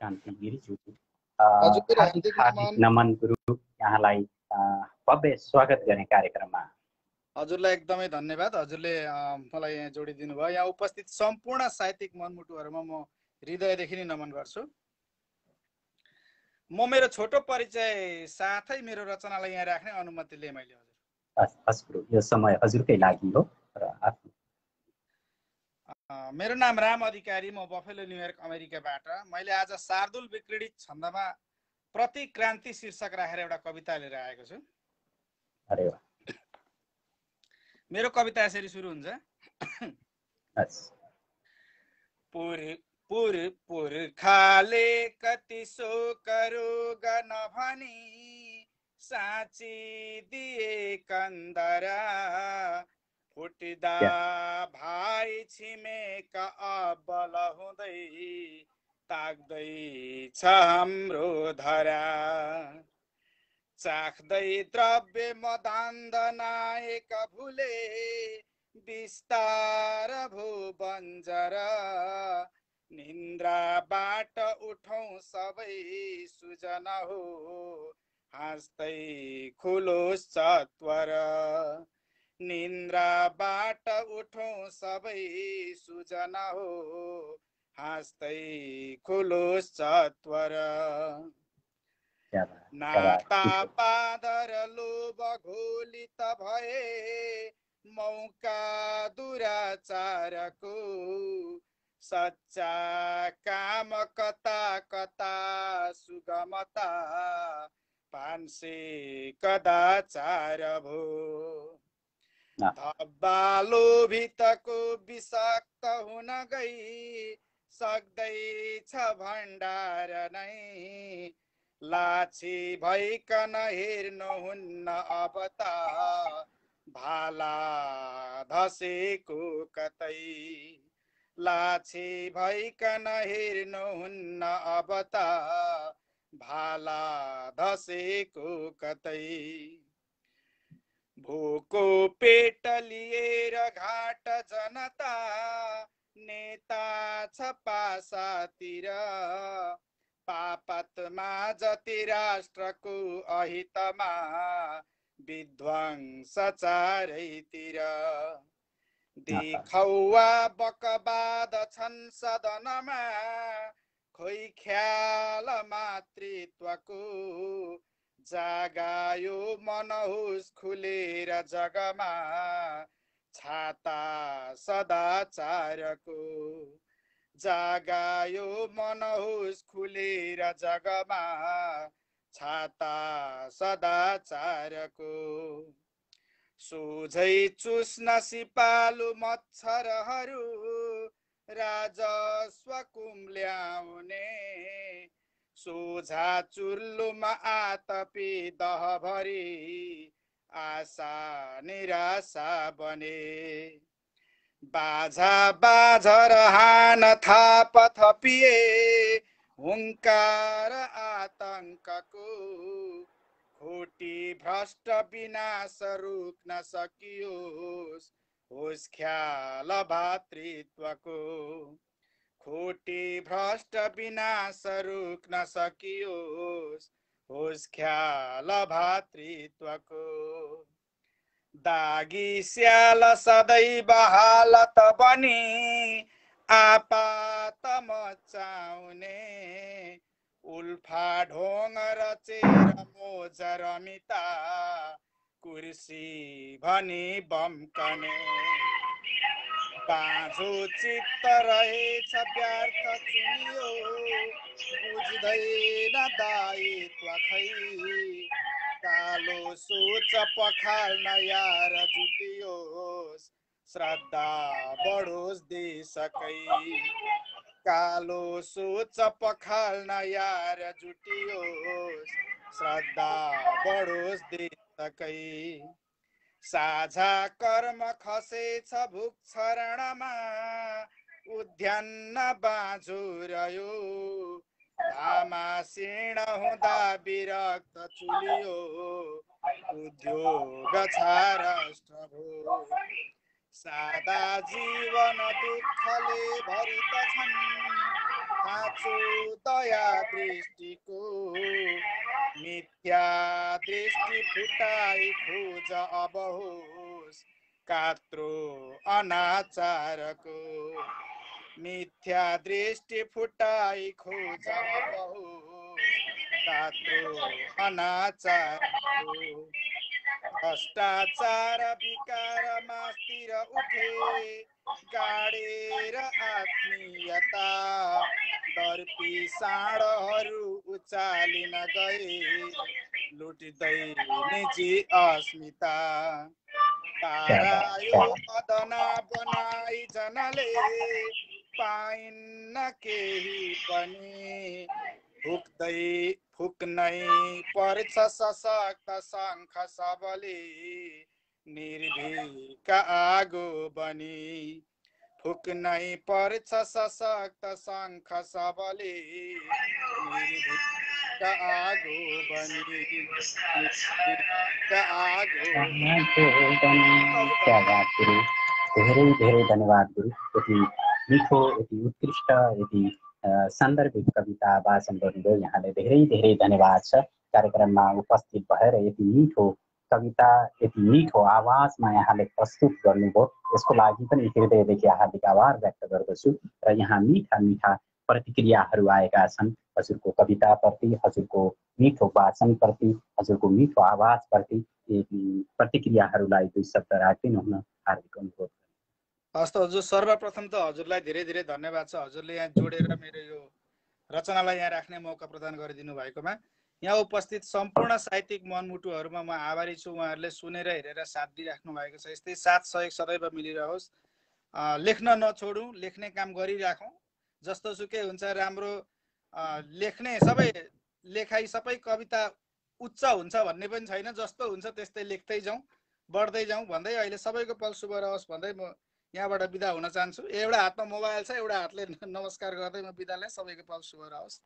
कान्ति गिरिज्यू। हार्दिक नमन गुरु, यहाँलाई भव्य स्वागत गर्ने कार्यक्रममा। हजुरलाई एकदमै धन्यवाद। हजुरले मलाई यहाँ जोडिदिनु भयो। यहाँ उपस्थित सम्पूर्ण साहित्यिक मनमुटुहरूमा म हृदयदेखि नै नमन गर्छु। म मेरो छोटो परिचय साथै मेरो रचनालाई यहाँ राख्ने अनुमति लिएँ मैले। हजुर, यो समय हजुरकै लागि हो। मेरो नाम राम अधिकारी, म बफेलो न्युयोर्क अमेरिकाबाट। मैले आज शार्दुल विक्रीडित छन्दमा प्रतिक्रान्ति शीर्षक राखेर एउटा कविता लिएर आएको छु। मेरो कविता यसरी सुरु हुन्छ। पुर्खाले कति शोक रोग नभनी साँची दिए कन्दरा फुट्दा भाइ छिमेका अबल हुँदै ताक्दैछ हाम्रो धरा चाख्दै द्रव्य मदान्ध नायक भुले बिस्तार भो बन्जर निन्द्राबाट उठौँ सबै सुजन हो हाँस्दै खुलोस् चत्वर निन्द्राबाट उठौँ सबै सुजन हो हाँस्दै खुलोस् चत्वर नाता पादर लोभ घोलित भए मौका दुराचारको सच्चा काम कता कता सुगमता पान्से कदाचार भो धब्बा लोभितको विषाक्त हुन गई सक्दैछ भण्डार नै लाछी भइकन हेर्नुहुन्न अब त भाला धसेको कतै लाछी भइकन हेर्नुहुन्न अब त भाला धसेको कतै भोको पेट लिएर घाट जनता नेता छ पासातिर पापतमा जति राष्ट्रको अहितमा विध्वंस चारैतिर देखौवा बकवाद छन् सदनमा खोइ ख्याल मातृत्वको जागायो मनहुस खुलेर जगमा छाता सदाचारको जागायो मनहुस खुलेर जगमा छाता सदाचारको सोझै चुस्न सिपालु मच्छरहरू राजस्व कुम्ल्याउने सोझा चुल्लुमा आतपी दहभरि आशा निराशा बने बाझा बाझर हान थाप थपिए हुङ्कार आतङ्कको खोटी भ्रष्ट विनाश रोक्न सकियोस् होस् ख्याल भातृत्वको खोटी भ्रष्ट विनाश रोक्न सकियोस् होस् ख्याल भातृत्वको दागी स्याल सदैव हालत बनी आपात मचाउने उल्फा ढोङ रचेर मोज रमिता कुर्सी भनी बम्कने बाँझो चित्त रहेछ व्यर्थ चुनियो बुझ्दैन दायित्व खै कालो सोच पखाल्न यार जुटियोस् श्रद्धा बढोस् देशकै कालो सोच पखाल्न यार जुटियोस् श्रद्धा बढोस् देशकै साझा कर्म खसेछ भुक्छरणमा उद्यान्न बाँझो रह्यो घामासीर्ण हुँदा विरक्त चुलियो उद्योग छाराष्ट्र भो सादा जीवन दुःखले भरित छन् काँचो दया दृष्टिको मिथ्या दृष्टि फुटाई खोज अब होस् कात्रो अनाचारको मिथ्या दृष्टि फुटाई खोज अब होस् कात्रो अनाचारको भ्रष्टाचार विकार मास्तिर उठे गाडेर आत्मीयता दर्पी साँडहरू उचालिन गए लुटिँदै निजी अस्मिता तारा यो बदना बनाई जनले पाइन्न केही पनि फुक्नै पर्छ सशक्त शङ्ख सबले निर्भीक आगो बनी फुक्नै पर्छ सशक्त शङ्ख सबले निर्भीक आगो बनी निर्भीक आगो क्या बात गुरु, धेरै धेरै धन्यवाद गुरु। यति मिठो, यति उत्कृष्ट, यति सान्दर्भिक कविता वाचन गर्नुभयो, यहाँले धेरै धेरै धन्यवाद छ। कार्यक्रममा उपस्थित भएर यति मिठो कविता, यति मिठो आवाजमा यहाँले प्रस्तुत गर्नुभयो, यसको लागि पनि हृदयदेखि हार्दिक आभार व्यक्त गर्दछु। र यहाँ मिठा मिठा प्रतिक्रियाहरू आएका छन् हजुरको कविताप्रति, हजुरको मिठो वाचनप्रति, हजुरको मिठो आवाजप्रति। प्रतिक्रियाहरूलाई दुई शब्द राखिदिनु हुन हार्दिक अनुरोध। हस् त हजुर, सर्वप्रथम त हजुरलाई धेरै धेरै धन्यवाद छ। हजुरले यहाँ जोडेर मेरो यो रचनालाई यहाँ राख्ने मौका प्रदान गरिदिनु भएकोमा यहाँ उपस्थित सम्पूर्ण साहित्यिक मनमुटुहरूमा म आभारी छु। उहाँहरूले सुनेर हेरेर साथ दिइराख्नु भएको छ। यस्तै साथ सहयोग सदैव मिलिरहोस्। लेख्न नछोडौँ, लेख्ने काम गरिराखौँ। जस्तो सुकै हुन्छ, राम्रो लेख्ने सबै लेखाइ सबै कविता उच्च हुन्छ भन्ने पनि छैन। जस्तो हुन्छ त्यस्तै लेख्दै जाउँ, बढ्दै जाउँ भन्दै अहिले सबैको पल शुभ रहोस् भन्दै म यहाँबाट बिदा हुन चाहन्छु। एउटा हातमा मोबाइल छ, एउटा हातले नमस्कार गर्दै म बिदालाई। सबैको पल शुभ रहोस्।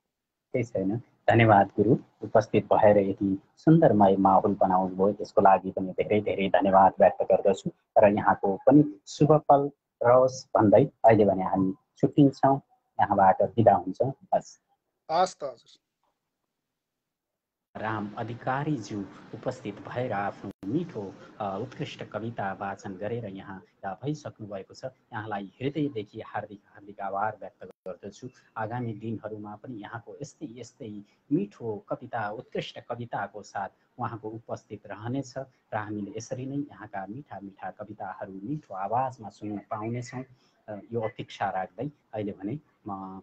केही छैन, धन्यवाद गुरु। उपस्थित भएर यति सुन्दरमय माहौल बनाउनु भयो, त्यसको लागि पनि धेरै धेरै धन्यवाद व्यक्त गर्दछु। र यहाँको पनि शुभ फल रहोस् भन्दै अहिले भने हामी छुट्टिन्छौँ, यहाँबाट बिदा हुन्छौँ। हस् त हजुर। राम अधिकारीज्यू उपस्थित भएर आफ्नो मिठो उत्कृष्ट कविता वाचन गरेर यहाँ भइसक्नु भएको छ। यहाँलाई हृदयदेखि हार्दिक हार्दिक आभार व्यक्त गर्दछु। आगामी दिनहरूमा पनि यहाँको यस्तै यस्तै मिठो कविता, उत्कृष्ट कविताको साथ उहाँको उपस्थित रहनेछ र हामीले यसरी नै यहाँका मिठा मिठा कविताहरू मिठो आवाजमा सुन्न पाउनेछौँ, यो अपेक्षा राख्दै अहिले भने म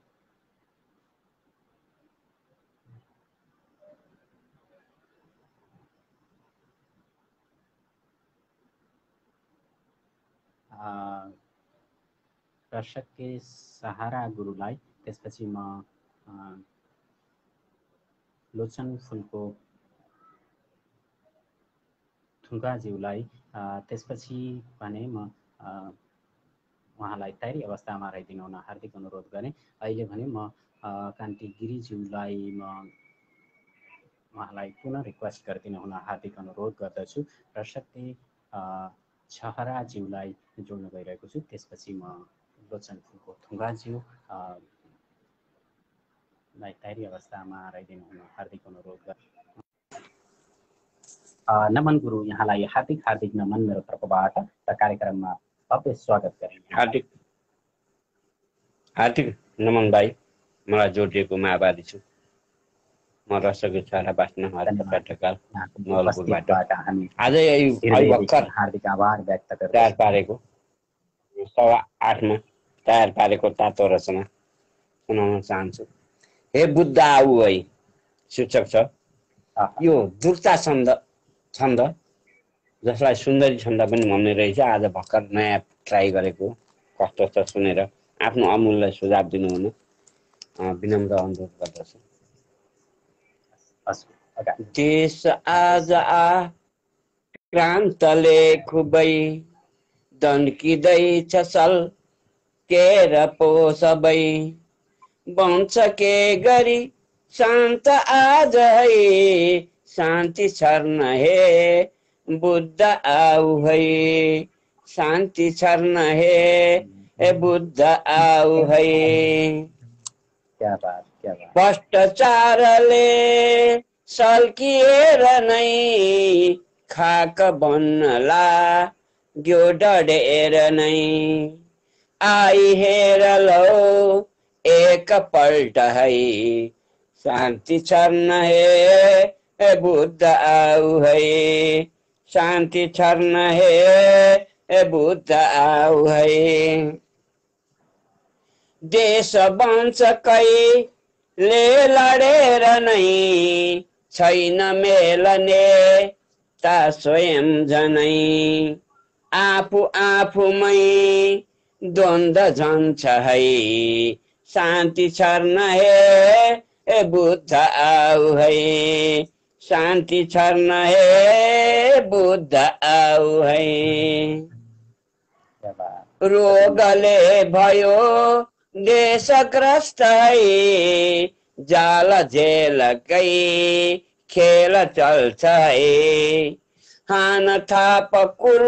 दर्शकके सहारा गुरुलाई, त्यसपछि म लोचन फुलको थुङ्गाज्यूलाई, त्यसपछि भने म उहाँलाई तयारी अवस्थामा रहिदिनु हुन हार्दिक अनुरोध गरेँ। अहिले भने म कान्ति गिरिज्यूलाई म उहाँलाई पुनः रिक्वेस्ट गरिदिनु हुन हार्दिक अनुरोध गर्दछु। दर्शकले छहराज्यूलाई जोड्न गइरहेको छु, त्यसपछि म लोचन फुलको थुङ्गाज्यूलाई तयारी अवस्थामा रहिदिनु हुन हार्दिक अनुरोध गर्छु। नमन गुरु, यहाँलाई हार्दिक हार्दिक नमन मेरो तर्फबाट र कार्यक्रममा भव्य स्वागत गरेँ। हार्दिक हार्दिक नमन भाइ, मलाई जोडिएकोमा आभारी छु। म रसको छाला बाँच्न पाठकाल नवलपुरबाट आजै भर्खर हार्दिक आभार व्यक्त गरेँ। तयार पारेको 8:15 तयार पारेको तातो रचना सुनाउन चाहन्छु। हे बुद्ध आऊ है शीर्षक छ। यो दुर्ता छन्द जसलाई सुन्दरी छन्द पनि भन्ने रहेछ। आज भर्खर नयाँ ट्राई गरेको, कस्तो छ सुनेर आफ्नो अमूल्य सुझाव दिनु हुन विनम्र अनुरोध गर्दछु। देश आज क्रान्तले खुबै दन्किँदैछ सल्केर पो सबै बन्छ के गरी शान्त आज है शान्ति छर्न हे बुद्ध आऊ है शान्ति छर्न हे बुद्ध आऊ है। क्या बात, क्या बात। भ्रष्टाचारले सल्किएर नै खाक बन्नला ग्यो डढेर नै आई हेर लौ एकपल्ट है शान्ति छर्न हे बुद्ध आऊ है शान्ति छर्न हे बुद्ध आऊ है। देश बन्छ कहिले लडेर नै छैन मेलने ता स्वयं जनै आफू आफूमै द्वन्द्व जान्छ है शान्ति छर्न हे बुद्ध आऊ है शान्ति छर्न हे बुद्ध आऊ है रोगले भयो देशग्रस्त है जाल जेलकै खेल चल्छ है हान थाप कुल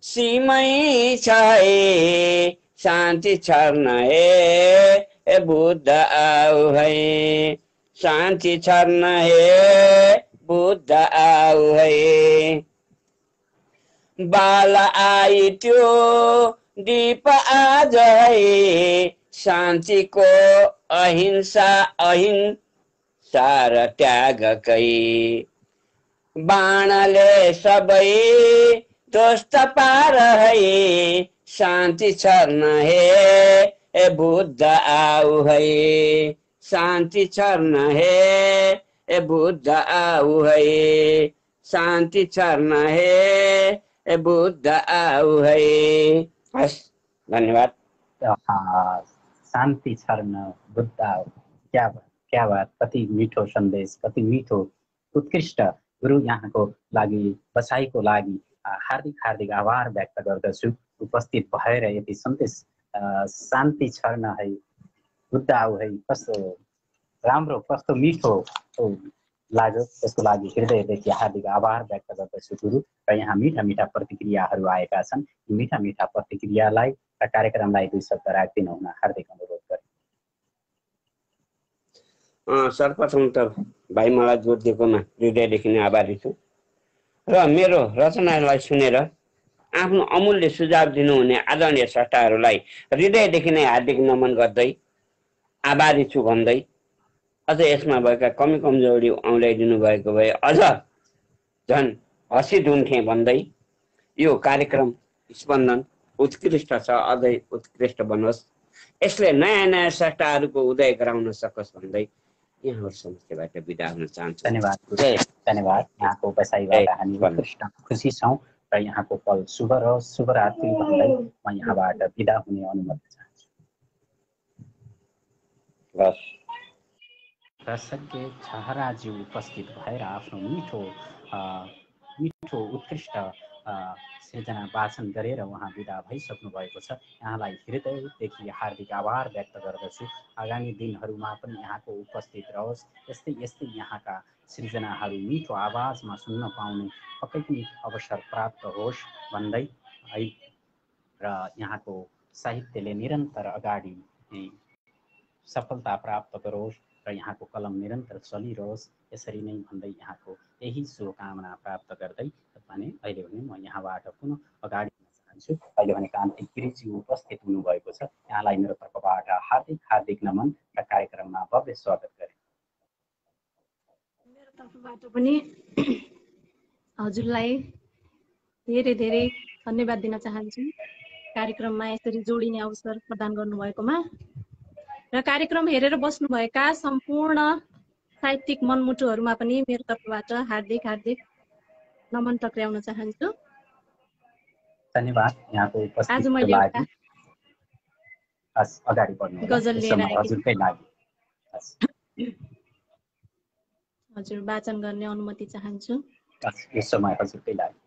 सीमै छ है शान्ति छर्न हे बुद्ध आऊ है शान्ति छर्न हे बुद्ध आऊ है बाल आई त्यो दीप आज है शान्तिको अहिंसा अहिंसा र त्यागकै बाणले सबै ध्वस्त पार है शान्ति छर्न हे बुद्ध आऊ है शान्ति छर्न हे बुद्ध आऊ है शान्ति छर्न हे बुद्ध आऊ है। हस् धन्यवाद। शान्ति छर्न बुद्ध आऊ, क्या बात, कति मिठो सन्देश, कति मिठो उत्कृष्ट। गुरु यहाँको लागि बसाइको लागि हार्दिक हार्दिक आभार व्यक्त गर्दछु उपस्थित भएर यति सन्देश शान्ति छर्न है बुद्ध आऊ है कस्तो राम्रो कस्तो मिठो लाग्यो त्यसको लागि हृदयदेखि हार्दिक आभार व्यक्त गर्दछु गुरु। र यहाँ मिठा मिठा प्रतिक्रियाहरू आएका छन्, मिठा मिठा प्रतिक्रियालाई र कार्यक्रमलाई 2 शब्द राखिदिनु हुन हार्दिक अनुरोध गरे। सर्वप्रथम त भाइ मलाई जोड दिएकोमा हृदयदेखि नै आभारी छु र मेरो रचनालाई सुनेर आफ्नो अमूल्य सुझाव दिनुहुने आदरणीय स्रष्टाहरूलाई हृदयदेखि नै हार्दिक नमन गर्दै आभारी छु भन्दै अझ यसमा भएका कमी कमजोरी औँल्याइदिनु भएको भए अझ झन् हँसिदिन्थे भन्दै यो कार्यक्रम स्पन्दन उत्कृष्ट छ, अझै उत्कृष्ट बनोस्, यसले नयाँ नयाँ स्रष्टाहरूको उदय गराउन सकोस् भन्दै यहाँहरू समस्याबाट बिदा हुन चाहन्छु। धन्यवाद धन्यवाद। यहाँको बसाइबाट हामी उत्कृष्ट खुसी छौँ र यहाँको पल शुभ र शुभरात्रि भन्दै म यहाँबाट बिदा हुने अनुमति चाहन्छु। दर्शक छहराज्यू उपस्थित भएर आफ्नो मिठो उत्कृष्ट सृजना वाचन गरेर उहाँ बिदा भइसक्नु भएको छ। यहाँलाई हृदयदेखि हार्दिक आभार व्यक्त गर्दछु। आगामी दिनहरूमा पनि यहाँको उपस्थित रहोस्, यस्तै यस्तै यहाँका सृजनाहरू मिठो आवाजमा सुन्न पाउने पक्कै पनि अवसर प्राप्त होस् भन्दै र यहाँको साहित्यले निरन्तर अगाडि सफलता प्राप्त गरोस् र यहाँको कलम निरन्तर चलिरहोस्, यसरी नै भन्दै यहाँको यही शुभकामना प्राप्त गर्दै भने अहिले भने म यहाँबाट पुनः अगाडि चाहन्छु। अहिले भने कान्ति गिरिजी उपस्थित हुनुभएको छ, यहाँलाई मेरो तर्फबाट हार्दिक हार्दिक नमन र कार्यक्रममा भव्य स्वागत गरे। मेरो तर्फबाट पनि हजुरलाई धेरै धेरै धन्यवाद दिन चाहन्छु कार्यक्रममा यसरी जोडिने अवसर प्रदान गर्नुभएकोमा र कार्यक्रम हेरेर बस्नुभएका सम्पूर्ण साहित्यिक मनमुटुहरूमा पनि मेरो तर्फबाट हार्दिक हार्दिक नमन टक्राउन चाहन्छु। धन्यवाद यहाँको उपस्थितिको लागि। अगाडि बढ्नु गजल लिएर हजुरकै लागि हजुर वाचन गर्ने अनुमति चाहन्छु। यस समय हजुरकै लागि।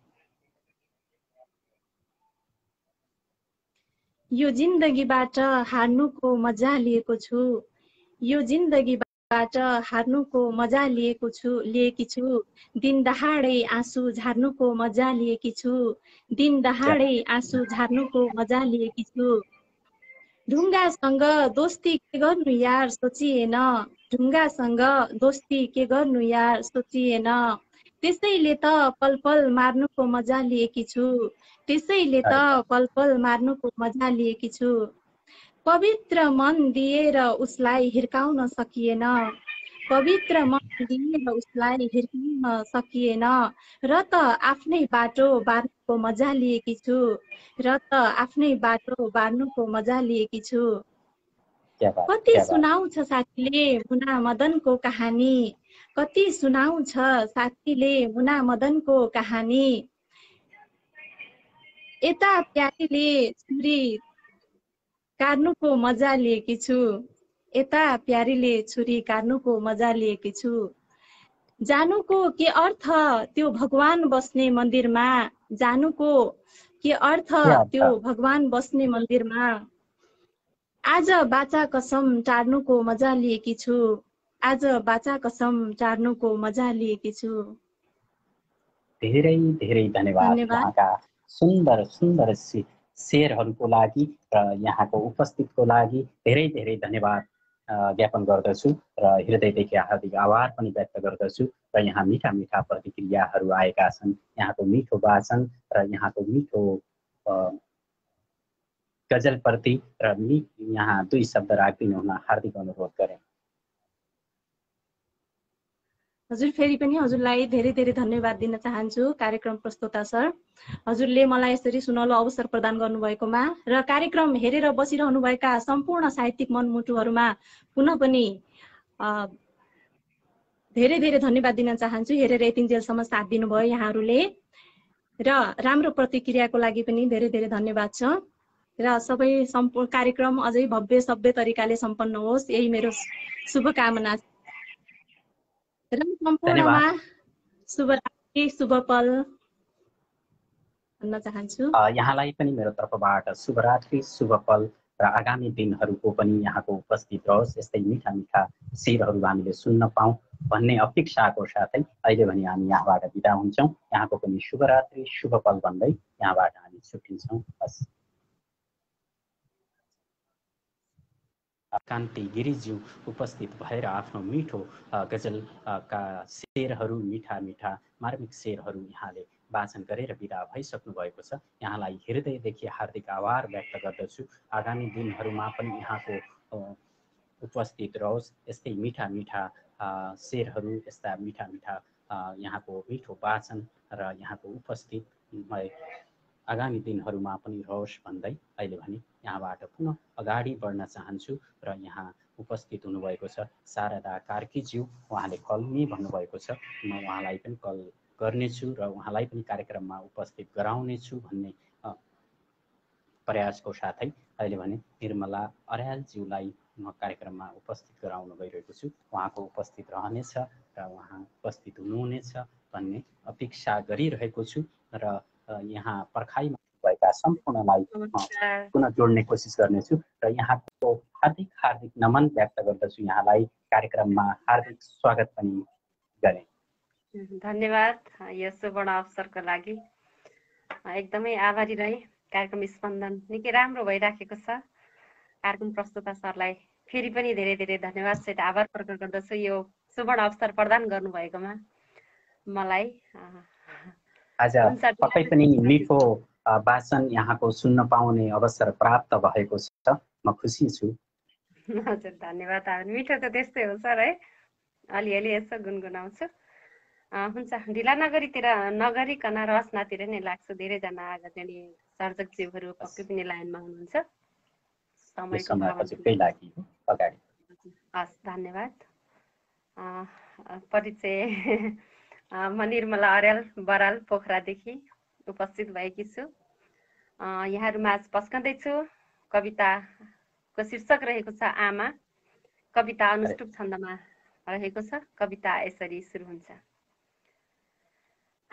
यो जिन्दगीबाट हार्नुको मजा लिएको छु, यो जिन्दगीबाट हार्नुको मजा लिएकी छु, दिन दहाडै आँसु झार्नुको मजा लिएकी छु, दिन दहाडै आँसु झार्नुको मजा लिएकी छु। ढुङ्गासँग दोस्ती के गर्नु यार सोचिएन, ढुङ्गासँग दोस्ती के गर्नु यार सोचिएन, त्यसैले त पल पल मार्नुको मजा लिएकी छु, त्यसैले त पल पल मार्नुको मजा लिएकी छु। पवित्र मन दिएर उसलाई हिर्काउन सकिएन, पवित्र मन दिएर उसलाई हिर्काउन सकिएन, र त आफ्नै बाटो बार्नुको मजा लिएकी छु, र त आफ्नै बाटो बार्नुको मजा लिएकी छु। कति सुनाउँछ साथीले मुना मदनको कहानी, कति सुनाउँछ साथीले मुना मदनको कहानी, यता प्यारीले छुरी काट्नुको मजा लिएकी छु, यता प्यारीले छुरी काट्नुको मजा लिएकी छु। जानुको के अर्थ त्यो भगवान बस्ने मन्दिरमा, जानुको के अर्थ के अर्थ? त्यो भगवान बस्ने मन्दिरमा। आज बाचा कसम टार्नुको मजा लिएकी छु, आज बाचा कसम टार्नुको मजा लिएकी छु। धेरै धेरै धन्यवाद धन्यवाद। यहाँका सुन्दर सुन्दर शेरहरूको लागि र यहाँको उपस्थितको लागि धेरै धेरै धन्यवाद ज्ञापन गर्दछु र हृदयदेखि हार्दिक आभार पनि व्यक्त गर्दछु। र यहाँ मिठा मिठा प्रतिक्रियाहरू आएका छन्, यहाँको मिठो वाचन र यहाँको मिठो गजलप्रति र यहाँ 2 शब्द राखिदिनु हुन हार्दिक अनुरोध गरेँ। हजुर फेरि पनि हजुरलाई धेरै धेरै धन्यवाद दिन चाहन्छु कार्यक्रम प्रस्तोता सर। हजुरले मलाई यसरी सुनौलो अवसर प्रदान गर्नुभएकोमा र कार्यक्रम हेरेर बसिरहनुभएका सम्पूर्ण साहित्यिक मनमुटुहरूमा पुनः पनि धेरै धेरै धन्यवाद दिन चाहन्छु। हेरेर यतिन्जेलसम्म साथ दिनुभयो यहाँहरूले र राम्रो प्रतिक्रियाको लागि पनि धेरै धेरै धन्यवाद छ। र सबै सम्पूर्ण कार्यक्रम अझै भव्य सभ्य तरिकाले सम्पन्न होस्, यही मेरो शुभकामना छ। र सम्पूर्णमा शुभरात्रि शुभ पल भन्न चाहन्छु। यहाँलाई पनि मेरो तर्फबाट शुभरात्रि शुभ पल र आगामी दिनहरूको पनि यहाँको उपस्थित रहोस्, यस्तै मिठा मिठा शेरहरू हामीले सुन्न पाऊँ भन्ने अपेक्षाको साथै अहिले भने हामी यहाँबाट बिदा हुन्छौँ। यहाँको पनि शुभरात्रि शुभ पल भन्दै यहाँबाट हामी छुट्टिन्छौँ। हस्। कान्ति गिरिज्यू उपस्थित भएर आफ्नो मिठो गजलका शेरहरू, मिठा मिठा मार्मिक शेरहरू यहाँले वाचन गरेर बिदा भइसक्नु भएको छ। यहाँलाई हृदयदेखि हार्दिक आभार व्यक्त गर्दछु। आगामी दिनहरूमा पनि यहाँको उपस्थित रहोस्, यस्तै मिठा मिठा शेरहरू, यस्ता मिठा मिठा यहाँको मिठो वाचन र यहाँको उपस्थित आगामी दिनहरूमा पनि रहोस् भन्दै अहिले भने यहाँबाट पुनः अगाडि बढ्न चाहन्छु। र यहाँ उपस्थित हुनुभएको छ शारदा कार्कीज्यू, उहाँले कल नै भन्नुभएको छ, म उहाँलाई पनि कल गर्नेछु र उहाँलाई पनि कार्यक्रममा उपस्थित गराउनेछु भन्ने प्रयासको साथै अहिले भने निर्मला अर्यालज्यूलाई म कार्यक्रममा उपस्थित गराउन गइरहेको छु। उहाँको उपस्थित रहनेछ र उहाँ उपस्थित हुनुहुनेछ भन्ने अपेक्षा गरिरहेको छु र यहाँ पर्खाइमा भएका सम्पूर्णलाई पुनः जोड्ने कोसिस गर्नेछु र यहाँको हार्दिक हार्दिक नमन व्यक्त गर्दछु। यहाँलाई कार्यक्रममा हार्दिक स्वागत पनि गरे। धन्यवाद यो सुवर्ण अवसरको लागि। एकदमै आभारी रहे। कार्यक्रम स्पन्दन निकै राम्रो भइराखेको छ। कार्यक्रम प्रस्तुता सरलाई फेरि पनि धेरै धेरै धन्यवाद सहित आभार प्रकट गर्दछु यो सुवर्ण अवसर प्रदान गर्नुभएकोमा मलाई। आज पक्कै पनि मिठो वाचन यहाँको सुन्न पाउने अवसर प्राप्त भएको छ, म खुसी छु। हजुर धन्यवाद। मिठो त त्यस्तै हो सर है, अलिअलि यसो गुनगुनाउँछु। हुन्छ, ढिला नगरिकन रचनातिर नै लाग्छु। धेरैजना आदरणीय सर्जकज्यूहरू पक्कै पनि लाइनमा हुनुहुन्छ। समयको लागि अगाडि हस्, धन्यवाद। परिचय म निर्मला अर्याल बराल पोखरादेखि उपस्थित भएकी छु। यहाँहरूमाझ पस्कँदैछु। कविताको शीर्षक रहेको छ आमा। कविता अनुष्टुप छन्दमा रहेको छ। कविता यसरी सुरु हुन्छ।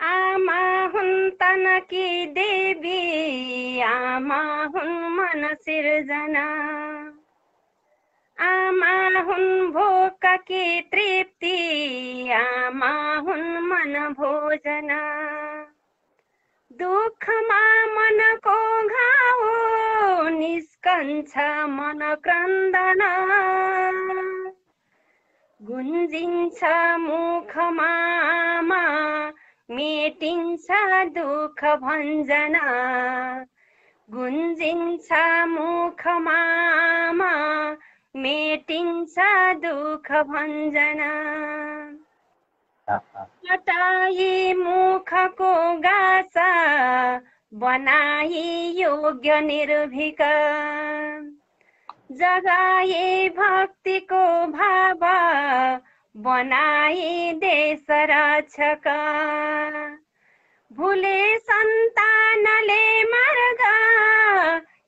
आमा हुन् तनकी देवी, आमा हुन् मन सिर्जना, आमा हुन् भोककी तृप्ति, आमा हुन् मन भोजना, दुःखमा मनको घाउ निस्कन्छ मन क्रन्दन, गुन्जिन्छ मुखमा आमा मेटिन्छ दुःख भञ्जना, गुन्जिन्छ मुखमा आमा मेटिन्छ दुःख भञ्जना, हटाई मुखको गासा बनाई योग्य निर्भीक, जगाए भक्तिको भाव बनाई देश रक्षक, भुले सन्तानले मार्ग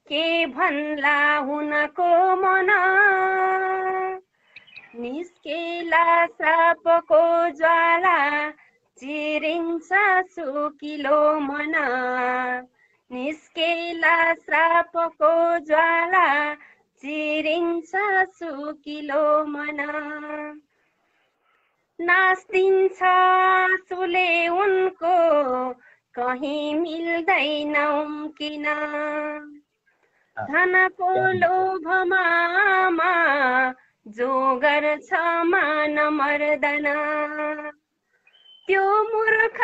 के भन्ला हुनको मन निस्केला श्रापको ज्वाला चिरिन्छ सुकिलो मन निस्केला श्रापको ज्वाला चिरिन्छ सुकिलो मन नास्दिन्छ आँसुले उनको कहीँ मिल्दैन उम्किन धनको लोभमा आमा जो गर्छ मान मर्दन त्यो मूर्ख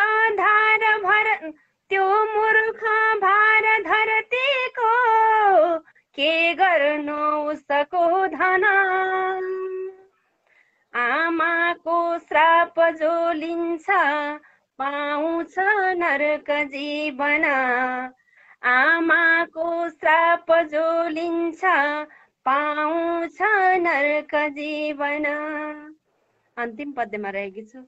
भार धरतीको के गर्नु उसको धन आमाको श्राप जो लिन्छ पाउँछ नरक जीवन आमाको श्राप जो लिन्छ पाउँछ नरक जीवन अन्तिम पद्यमा रहेकी छु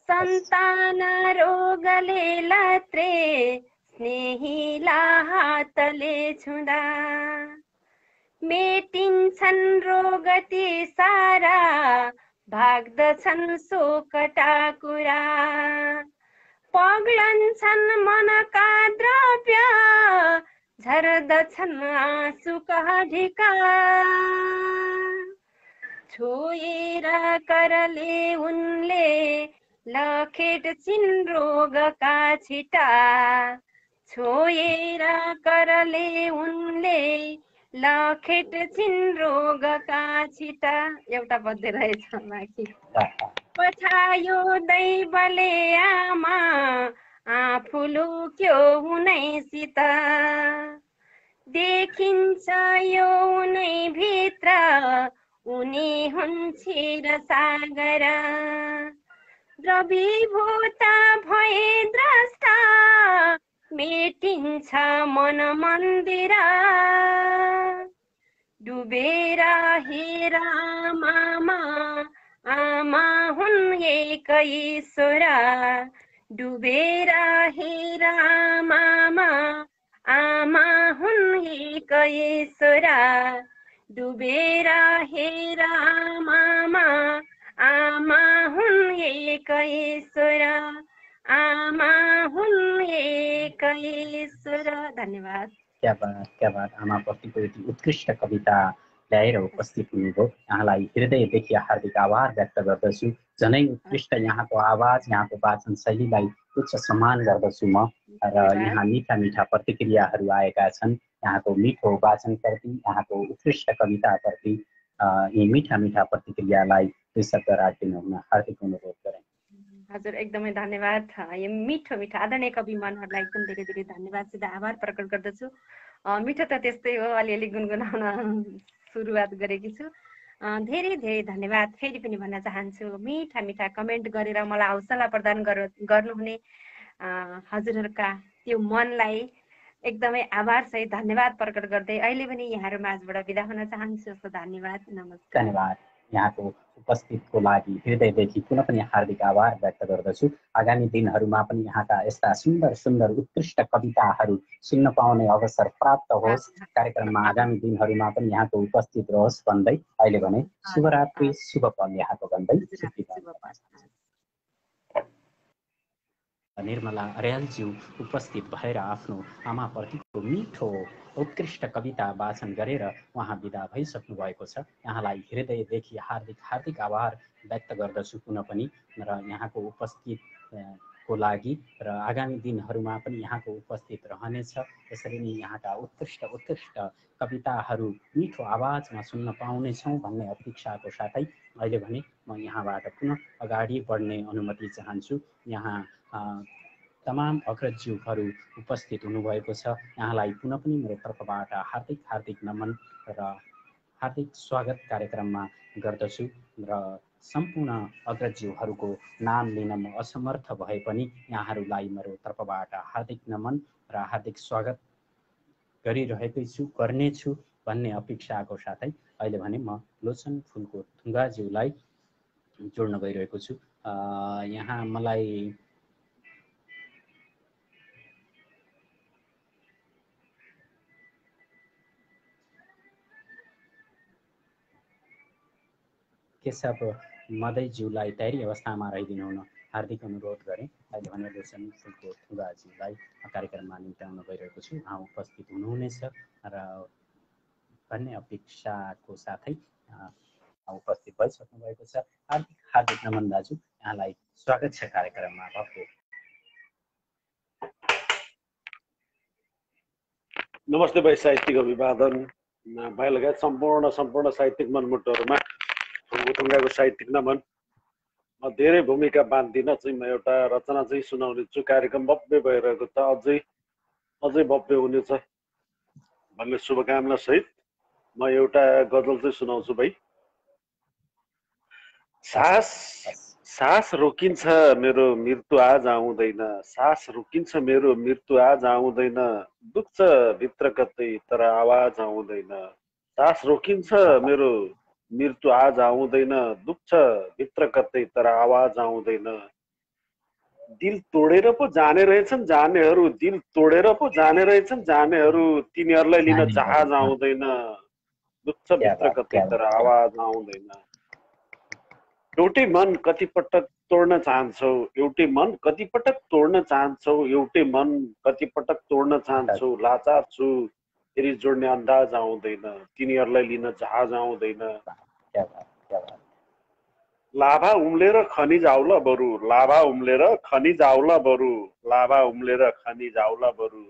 सन्तान रोगले लत्रे स्नेहीला हातले छुँदा मेटिन्छन् रोग ती सारा भाग्दछन् शोकटा कुरा पग्लन्छन् मनका द्रव्य झर्दछन् आँसुका ढिका छोएर करले उनले लखेट्छिन् रोगका छिटा छोएर करले उनले लखेट्छिन् रोगका छिटा एउटा पद्य रहेछ बाँकी पठायो दैवले आमा आफू लुक्यो उनैसित देखिन्छ यो उनै भित्र उनी हुन् क्षीर सागर द्रवीभूत भए द्रष्टा मेटिन्छ मन मन्दिर डुबेर हेर मामा आमा हुन् एक ईश्वर डुबेर हेर मामा आमा हुन् एक ईश्वर डुबेर हेर मामा आमा हुन् एक ईश्वर आमा हुन् एक ईश्वर धन्यवाद क्या बात आमाप्रतिको यति उत्कृष्ट कविता ल्याएर उपस्थित हुनुभयो यहाँलाई हृदयदेखि हार्दिक आभार व्यक्त गर्दछु झनै उत्कृष्ट यहाँको आवाज यहाँको वाचन शैलीलाई उच्च सम्मान गर्दछु म र यहाँ मिठा मिठा प्रतिक्रियाहरू आएका छन् यहाँको मिठो वाचनप्रति यहाँको उत्कृष्ट कविताप्रति यी मिठा मिठा प्रतिक्रियालाई दुई शब्द राखिदिनु हुन हार्दिक अनुरोध गरे हजुर एकदमै धन्यवाद यो मिठो मिठो आदरणीय कवि मनहरूलाई एकदम धेरै धेरै धन्यवाद सिधा आभार प्रकट गर्दछु मिठो त त्यस्तै हो अलिअलि गुनगुनाउन सुरुवात गरेकी छु धेरै धेरै धन्यवाद फेरि पनि भन्न चाहन्छु मिठा मिठा कमेन्ट गरेर मलाई हौसला प्रदान गर्नुहुने हजुरहरूका त्यो मनलाई एकदमै आभार सहित धन्यवाद प्रकट गर्दै अहिले पनि यहाँहरू माझबाट बिदा हुन चाहन्छु धन्यवाद नमस्कार धन्यवाद यहाँको उपस्थितको लागि हृदयदेखि पुनः पनि हार्दिक आभार व्यक्त गर्दछु आगामी दिनहरूमा पनि यहाँका यस्ता सुन्दर सुन्दर उत्कृष्ट कविताहरू सुन्न पाउने अवसर प्राप्त होस् कार्यक्रममा आगामी दिनहरूमा पनि यहाँको उपस्थित रहोस् भन्दै अहिले भने शुभरात्रि शुभ पल यहाँको भन्दै निर्मला अर्यालज्यू उपस्थित भएर आफ्नो आमाप्रतिको मिठो उत्कृष्ट कविता वाचन गरेर उहाँ बिदा भइसक्नु भएको छ यहाँलाई हृदयदेखि हार्दिक हार्दिक आभार व्यक्त गर्दछु पुनः पनि र यहाँको उपस्थितको लागि र आगामी दिनहरूमा पनि यहाँको उपस्थित रहनेछ यसरी नै यहाँका उत्कृष्ट उत्कृष्ट कविताहरू मिठो आवाजमा सुन्न पाउनेछौँ भन्ने अपेक्षाको साथै अहिले भने म यहाँबाट पुनः अगाडि बढ्ने अनुमति चाहन्छु यहाँ तमाम अग्रजज्यूहरू उपस्थित हुनुभएको छ यहाँलाई पुनः पनि मेरो तर्फबाट हार्दिक हार्दिक नमन र हार्दिक स्वागत कार्यक्रममा गर्दछु र सम्पूर्ण अग्रजज्यूहरूको नाम लिन म असमर्थ भए पनि यहाँहरूलाई मेरो तर्फबाट हार्दिक नमन र हार्दिक स्वागत गरिरहेकै छु गर्नेछु भन्ने अपेक्षाको साथै अहिले भने म लोचन फुलको थुङ्गाज्यूलाई जोड्न गइरहेको छु यहाँ मलाई केशव मदैज्यूलाई तयारी अवस्थामा रहिदिनु हुन हार्दिक अनुरोध गरेँ। अहिले भने लोचन फुलको थुगाज्यूलाई कार्यक्रममा निम्त्याउन गइरहेको छु। उहाँ उपस्थित हुनुहुनेछ र भन्ने अपेक्षाको साथै उपस्थित भइसक्नु भएको छ। हार्दिक हार्दिक नमन दाजु, यहाँलाई स्वागत छ कार्यक्रममा। भक्ति नमस्ते भाइ, साहित्यिक अभिवादन भाइ लगायत सम्पूर्ण साहित्यिक मनमुटुहरूमा थुङ्गाको साहित्यिक नमन। म धेरै भूमिका बाँध्दिनँ चाहिँ, म एउटा रचना चाहिँ सुनाउने छु। कार्यक्रम भव्य भइरहेको छ, अझै भव्य हुनेछ भन्ने शुभकामना सहित म एउटा गजल चाहिँ सुनाउँछु भाइ। सास रोकिन्छ मेरो मृत्यु आज आउँदैन, सास रोकिन्छ मेरो मृत्यु आज आउँदैन, दुख्छ भित्र कतै तर आवाज आउँदैन। सास रोकिन्छ मेरो मृत्यु आज आउँदैन, दुख्छ भित्र कतै तर आवाज आउँदैन। दिल तोडेर पो जाने रहेछन् जानेहरू, दिल तोडेर पो जाने रहेछन् जानेहरू, तिनीहरूलाई लिन जहाज आउँदैन, दुख्छ भित्र कतै तर आवाज आउँदैन। एउटै मन कतिपटक तोड्न चाहन्छौ, एउटै मन कतिपटक तोड्न चाहन्छौ, एउटै मन कतिपटक तोड्न चाहन्छौ, लाचार छु फेरि जोड्ने अन्दाज आउँदैन, तिनीहरूलाई लिन जहाज आउँदैन। लाभा उम्लेर खनिज आउला बरु, लाभा उम्लेर खनिज आउला बरु, लाभा उम्लेर खनिज आउला बरु,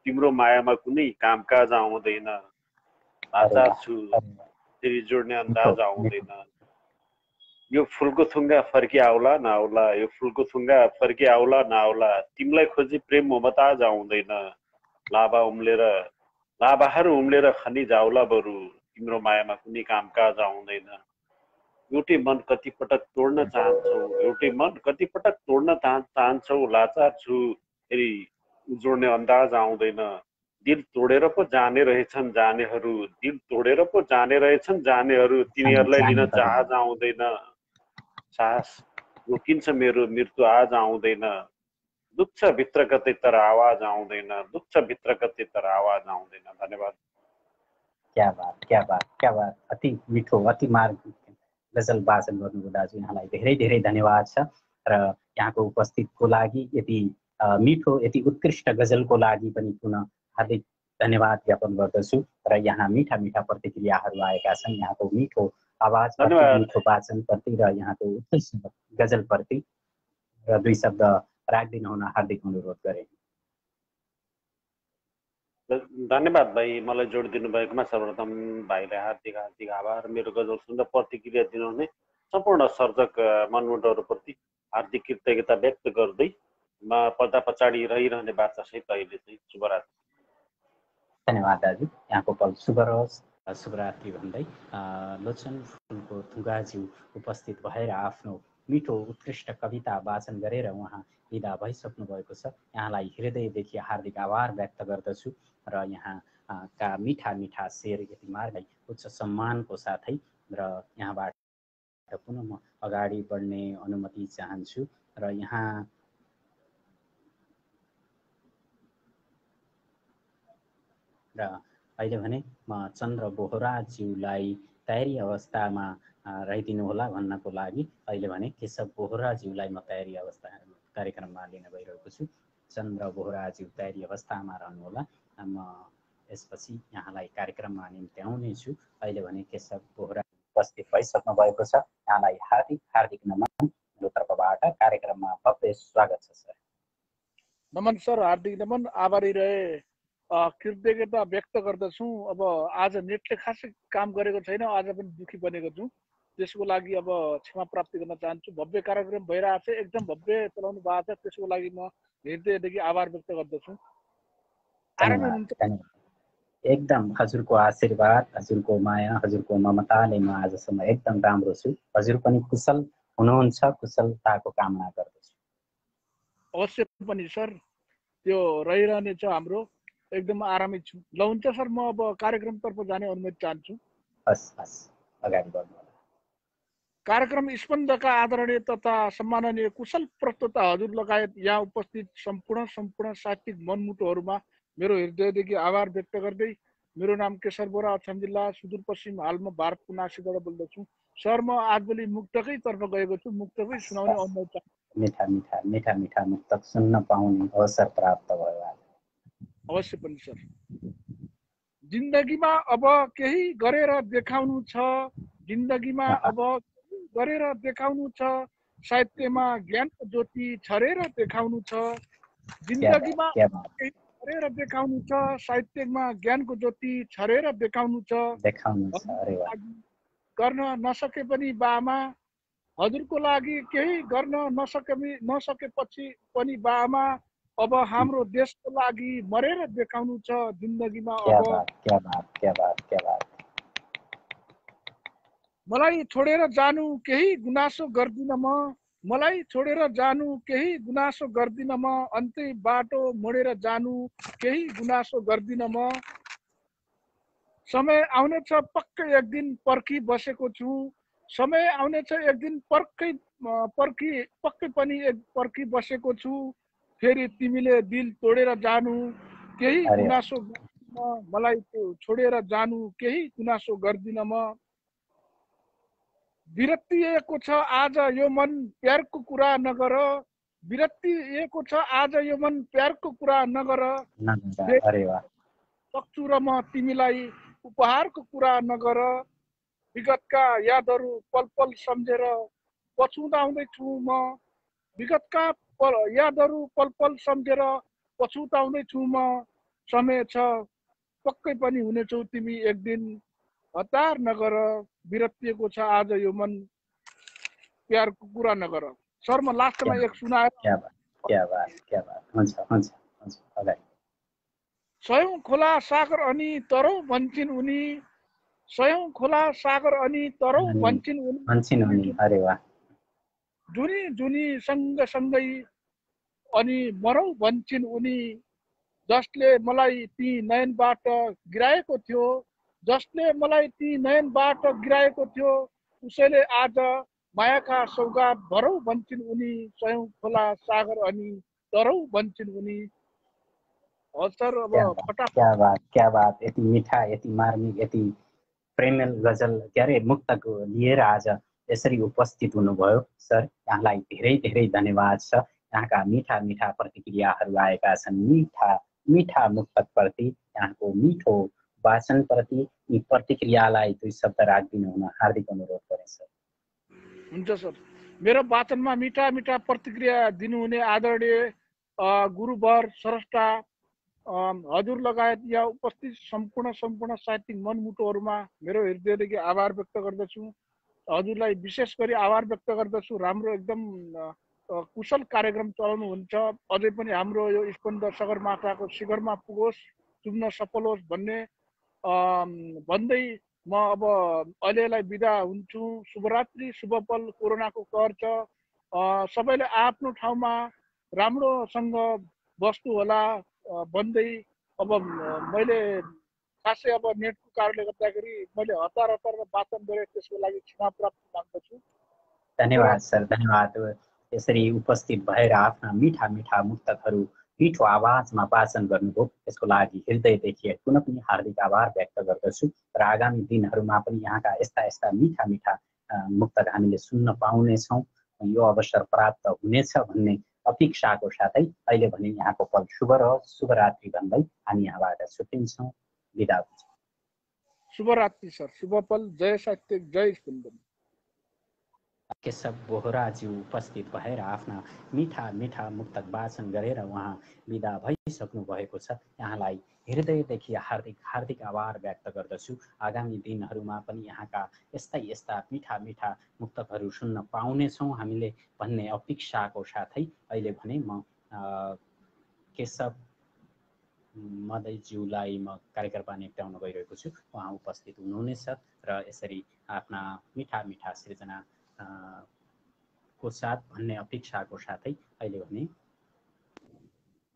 तिम्रो मायामा कुनै कामकाज आउँदैन, लाचार छु फेरि जोड्ने अन्दाज आउँदैन। यो फुलको थुङ्गा फर्की आउला नआउला, यो फुलको थुङ्गा फर्की आउला नआउला, तिमीलाई खोजी प्रेम ममताज आउँदैन, लाभाहरू उम्लेर खनिज आउला बरु, तिम्रो मायामा कुनै कामकाज आउँदैन। एउटै मन कतिपटक तोड्न चाहन्छौ, एउटै मन कतिपटक तोड्न चाहन्छौ, लाचार छु फेरि जोड्ने अन्दाज आउँदैन। दिल तोडेर पो जाने रहेछन् जानेहरू, दिल तोडेर पो जाने रहेछन् जानेहरू, तिनीहरूलाई लिन जहाज आउँदैन। सास रोकिन्छ मेरो मृत्यु आज आउँदैन, दुख्छ भित्र कतै तर आवाज आउँदैन, दुख्छ भित्र कतै तर आवाज आउँदैन। धन्यवाद। क्या बात, क्या बात, क्या बात। अति मिठो, अति मार्ग गजल वाचन गर्नुभयो दाजु, यहाँलाई धेरै धेरै धन्यवाद छ। र यहाँको उपस्थितको लागि, यति मिठो यति उत्कृष्ट गजलको लागि पनि पुनः हार्दिक धन्यवाद ज्ञापन गर्दछु। र यहाँ मिठा मिठा प्रतिक्रियाहरू आएका छन् यहाँको मिठो आवाजप्रति, मिठो वाचनप्रति र यहाँको उत्कृष्ट गजलप्रति। र दुई शब्द राखिदिनु हुन हार्दिक अनुरोध गरेँ। धन्यवाद भाइ, मलाई जोड दिनुभएकोमा सर्वप्रथम भाइलाई हार्दिक हार्दिक आभार। मेरो गजल सुन्दा प्रतिक्रिया दिनुहुने सम्पूर्ण सर्जक मनमुटुहरूप्रति हार्दिक कृतज्ञता व्यक्त गर्दै म पर्दा पछाडि रहिरहने बाचासहित अहिले चाहिँ शुभरात्रि। धन्यवाद दाजु, यहाँको पल शुभ रहोस्। शुभरात्रि भन्दै लोचन फुलको थुगाज्यू उपस्थित भएर आफ्नो मिठो उत्कृष्ट कविता वाचन गरेर उहाँ विदा भइसक्नु भएको छ। यहाँलाई हृदयदेखि हार्दिक आभार व्यक्त गर्दछु र यहाँका मिठा मिठा शेर यति मार्गलाई उच्च सम्मानको साथै र यहाँबाट पुनः म अगाडि बढ्ने अनुमति चाहन्छु। र यहाँ र अहिले भने म चन्द्र बोहराज्यूलाई तयारी अवस्थामा रहिदिनु होला भन्नको लागि अहिले भने केशव बोहराज्यूलाई म तयारी अवस्था कार्यक्रममा लिन गइरहेको छु। चन्द्र बोहराज्यू तयारी अवस्थामा रहनुहोला, म यसपछि यहाँलाई कार्यक्रममा निम्त्याउने छु। अहिले भने केशव बोहरा उपस्थित भइसक्नु भएको छ, यहाँलाई हार्दिक हार्दिक नमन। मेरो तर्फबाट कार्यक्रममा भव्य स्वागत छ सर। नमन सर, हार्दिक नमन। आभारी रहे, कृतज्ञता व्यक्त गर्दछु। अब आज नेटले खासै काम गरेको छैन, आज पनि दुखी बनेको छु, त्यसको लागि अब क्षमा प्राप्ति गर्न चाहन्छु। भव्य कार्यक्रम भइरहेको छ, एकदम भव्य चलाउनु भएको छ, त्यसको लागि म हृदयदेखि आभार व्यक्त गर्दछु। एकदम हजुरको आशीर्वाद, हजुरको माया, हजुरको ममताले म आजसम्म एकदम राम्रो छु। हजुर पनि कुशल हुनुहुन्छ, कुशलताको कामना गर्दछु। अवश्य पनि सर, त्यो रहिरहनेछ हाम्रो, एकदम आरामै छु। ल हुन्छ सर, म अब कार्यक्रमतर्फ जाने अनुमति चाहन्छु। हस् हस्, अगाडि बढ्नु। कार्यक्रम स्पन्दका आदरणीय तथा सम्माननीय कुशल प्रस्तोता हजुर लगायत यहाँ उपस्थित सम्पूर्ण साहित्यिक मनमुटुहरूमा मेरो हृदयदेखि आभार व्यक्त गर्दै, मेरो नाम केशर बोरा, अछाम जिल्ला सुदूरपश्चिम, हालमा भारतको नासिकबाट बोल्दछु। सर म आजभोलि मुक्तकै तर्फ गएको छु, मुक्तकै सुनाउने अनुरोध चाहन्छु। मिठा मिठा मिठा मिठा मुक्तक सुन्न पाउने अवसर प्राप्त भयो आज। अवश्य पनि सर। जिन्दगीमा अब केही गरेर देखाउनु छ, जिन्दगीमा अब गरेर देखाउनु छ, साहित्यमा ज्ञानको ज्योति छरेर देखाउनु छ, जिन्दगीमा केही गरेर देखाउनु छ, साहित्यमा ज्ञानको ज्योति छरेर देखाउनु छ, गर्न नसके पनि बामा, हजुरको लागि केही गर्न नसकेपछि पनि बामा, अब हाम्रो देशको लागि मरेर देखाउनु छ, जिन्दगीमा अब मलाई छोडेर जानु केही गुनासो गर्दिन म, मलाई छोडेर जानु केही गुनासो गर्दिन म, अन्त्य बाटो मोडेर जानु केही गुनासो गर्दिन म, समय आउनेछ पक्कै एक दिन पर्खी बसेको छु, समय आउनेछ एक दिन पक्कै पनि पर्खी बसेको छु, फेरि तिमीले दिल तोडेर जानु केही गुनासो गर्दिन म, मलाई छोडेर जानु केही गुनासो गर्दिन म, विरक्तिएको छ आज यो मन प्यारको कुरा नगर, विरक्तिएको छ आज यो मन प्यारको कुरा नगर, सक्छु र म तिमीलाई उपहारको कुरा नगर, विगतका यादहरू पल पल सम्झेर पछुताउँदैछु म, विगतका यादहरू पल पल सम्झेर पछुताउँदैछु म, समय छ पक्कै पनि हुनेछौ तिमी एक दिन, हतार नगर, विरक्तिएको छ आज यो मन प्यारको कुरा नगर। सर म लास्टमा एक सुनाएर सयौं खोला सागर अनि तरौ भन्छन् उनी, सयौं खोला सागर अनि तरौ भन्छन् उनी, जुनी जुनी सँगसँगै अनि मरौ भन्छन् उनी, जसले मलाई ती नयनबाट गिराएको थियो, जसले मलाई ती नयनबाट गिराएको थियो, उसैले आज मायाका सौगात भरौ भन्छन् उनी, सयौं खोला सागर अनि तरौ भन्छन् उनी। सर अब क्या बात, यति मिठा, यति मार्मिक, यति प्रेमल गजल के अरे मुक्तक लिएर आज यसरी उपस्थित हुनुभयो सर, यहाँलाई धेरै धेरै धन्यवाद छ। यहाँका मिठा मिठा प्रतिक्रियाहरू आएका छन्, मिठा मिठा मुक्तक प्रति, यहाँको मिठो वाचन प्रति यी प्रतिक्रियालाई दुई शब्द राखिदिनु हुन हार्दिक अनुरोध गरे सर। हुन्छ सर, मेरो वाचनमा मिठा मिठा प्रतिक्रिया दिनुहुने आदरणीय गुरुवर स्रष्टा हजुर लगायत यहाँ उपस्थित सम्पूर्ण साहित्यिक मनमुटुहरूमा मेरो हृदयदेखि आभार व्यक्त गर्दछु। हजुरलाई विशेष गरी आभार व्यक्त गर्दछु, राम्रो एकदम कुशल कार्यक्रम चलाउनुहुन्छ, अझै पनि हाम्रो यो स्पन्द सगरमाथाको शिखरमा पुगोस्, चुम्न सफल होस् भन्ने भन्दै म अब अहिलेलाई बिदा हुन्छु। शुभरात्रि, शुभपल, कोरोनाको कहर छ, सबैले आफ्नो ठाउँमा राम्रोसँग बस्नु होला भन्दै अब मैले खासै अब नेटको कारणले गर्दाखेरि मैले हतारमा वाचन गरेँ, त्यसको लागि क्षमा प्राप्ति माग्दछु। धन्यवाद सर, धन्यवाद। यसरी उपस्थित भएर आफ्ना मिठा मिठा मुक्तकहरू मिठो आवाजमा वाचन गर्नुभयो, यसको लागि हृदयदेखि पुनः पनि हार्दिक आभार व्यक्त गर्दछु र आगामी दिनहरूमा पनि यहाँका यस्ता यस्ता मिठा मिठा मुक्तक हामीले सुन्न पाउनेछौँ, यो अवसर प्राप्त हुनेछ भन्ने अपेक्षाको साथै अहिले भने यहाँको पल शुभ रहोस्, शुभरात्रि भन्दै हामी यहाँबाट छुट्टिन्छौँ, बिदा हुन्छौँ। शुभरात्रि सर, शुभपल, जय साहित्य, जय स्पन्दन। केशव बोहराज्यू उपस्थित भएर आफ्ना मिठा मिठा मुक्तक वाचन गरेर उहाँ बिदा भइसक्नु भएको छ। यहाँलाई हृदयदेखि हार्दिक हार्दिक आभार व्यक्त गर्दछु। आगामी दिनहरूमा पनि यहाँका यस्ता मिठा मिठा मुक्तकहरू सुन्न पाउनेछौँ हामीले भन्ने अपेक्षाको साथै अहिले भने म केशव मदैज्यूलाई म कार्यक्रममा निम्त्याउन गइरहेको छु। उहाँ उपस्थित हुनुहुनेछ र यसरी आफ्ना मिठा मिठा सृजना को साथ भन्ने अपेक्षाको साथै अहिले भने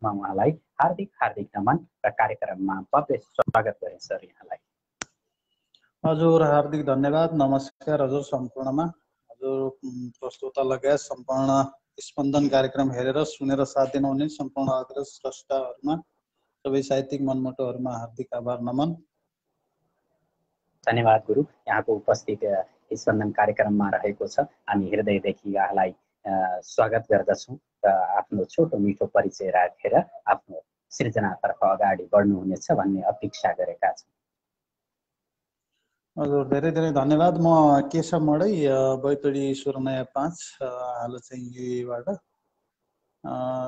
म उहाँलाई हार्दिक हार्दिक नमन र कार्यक्रममा भव्य स्वागत गरे सर यहाँलाई। हजुर हार्दिक धन्यवाद, नमस्कार हजुर सम्पूर्णमा। हजुर प्रस्तुता लगायत सम्पूर्ण स्पन्दन कार्यक्रम हेरेर सुनेर साथ दिनुहुने सम्पूर्ण अग्रज स्रष्टाहरूमा, सबै साहित्यिक मनमुटुहरूमा हार्दिक आभार नमन। धन्यवाद गुरु। यहाँको उपस्थित स्पन्दन कार्यक्रममा रहेको छ। हामी हृदयदेखि यहाँलाई स्वागत गर्दछौँ र आफ्नो छोटो मिठो परिचय राखेर आफ्नो सृजनातर्फ अगाडि बढ्नुहुनेछ भन्ने अपेक्षा गरेका छौँ। हजुर धेरै धेरै धन्यवाद। म केशव मडै बैतडी 16 5 हाल चाहिँ युएबाट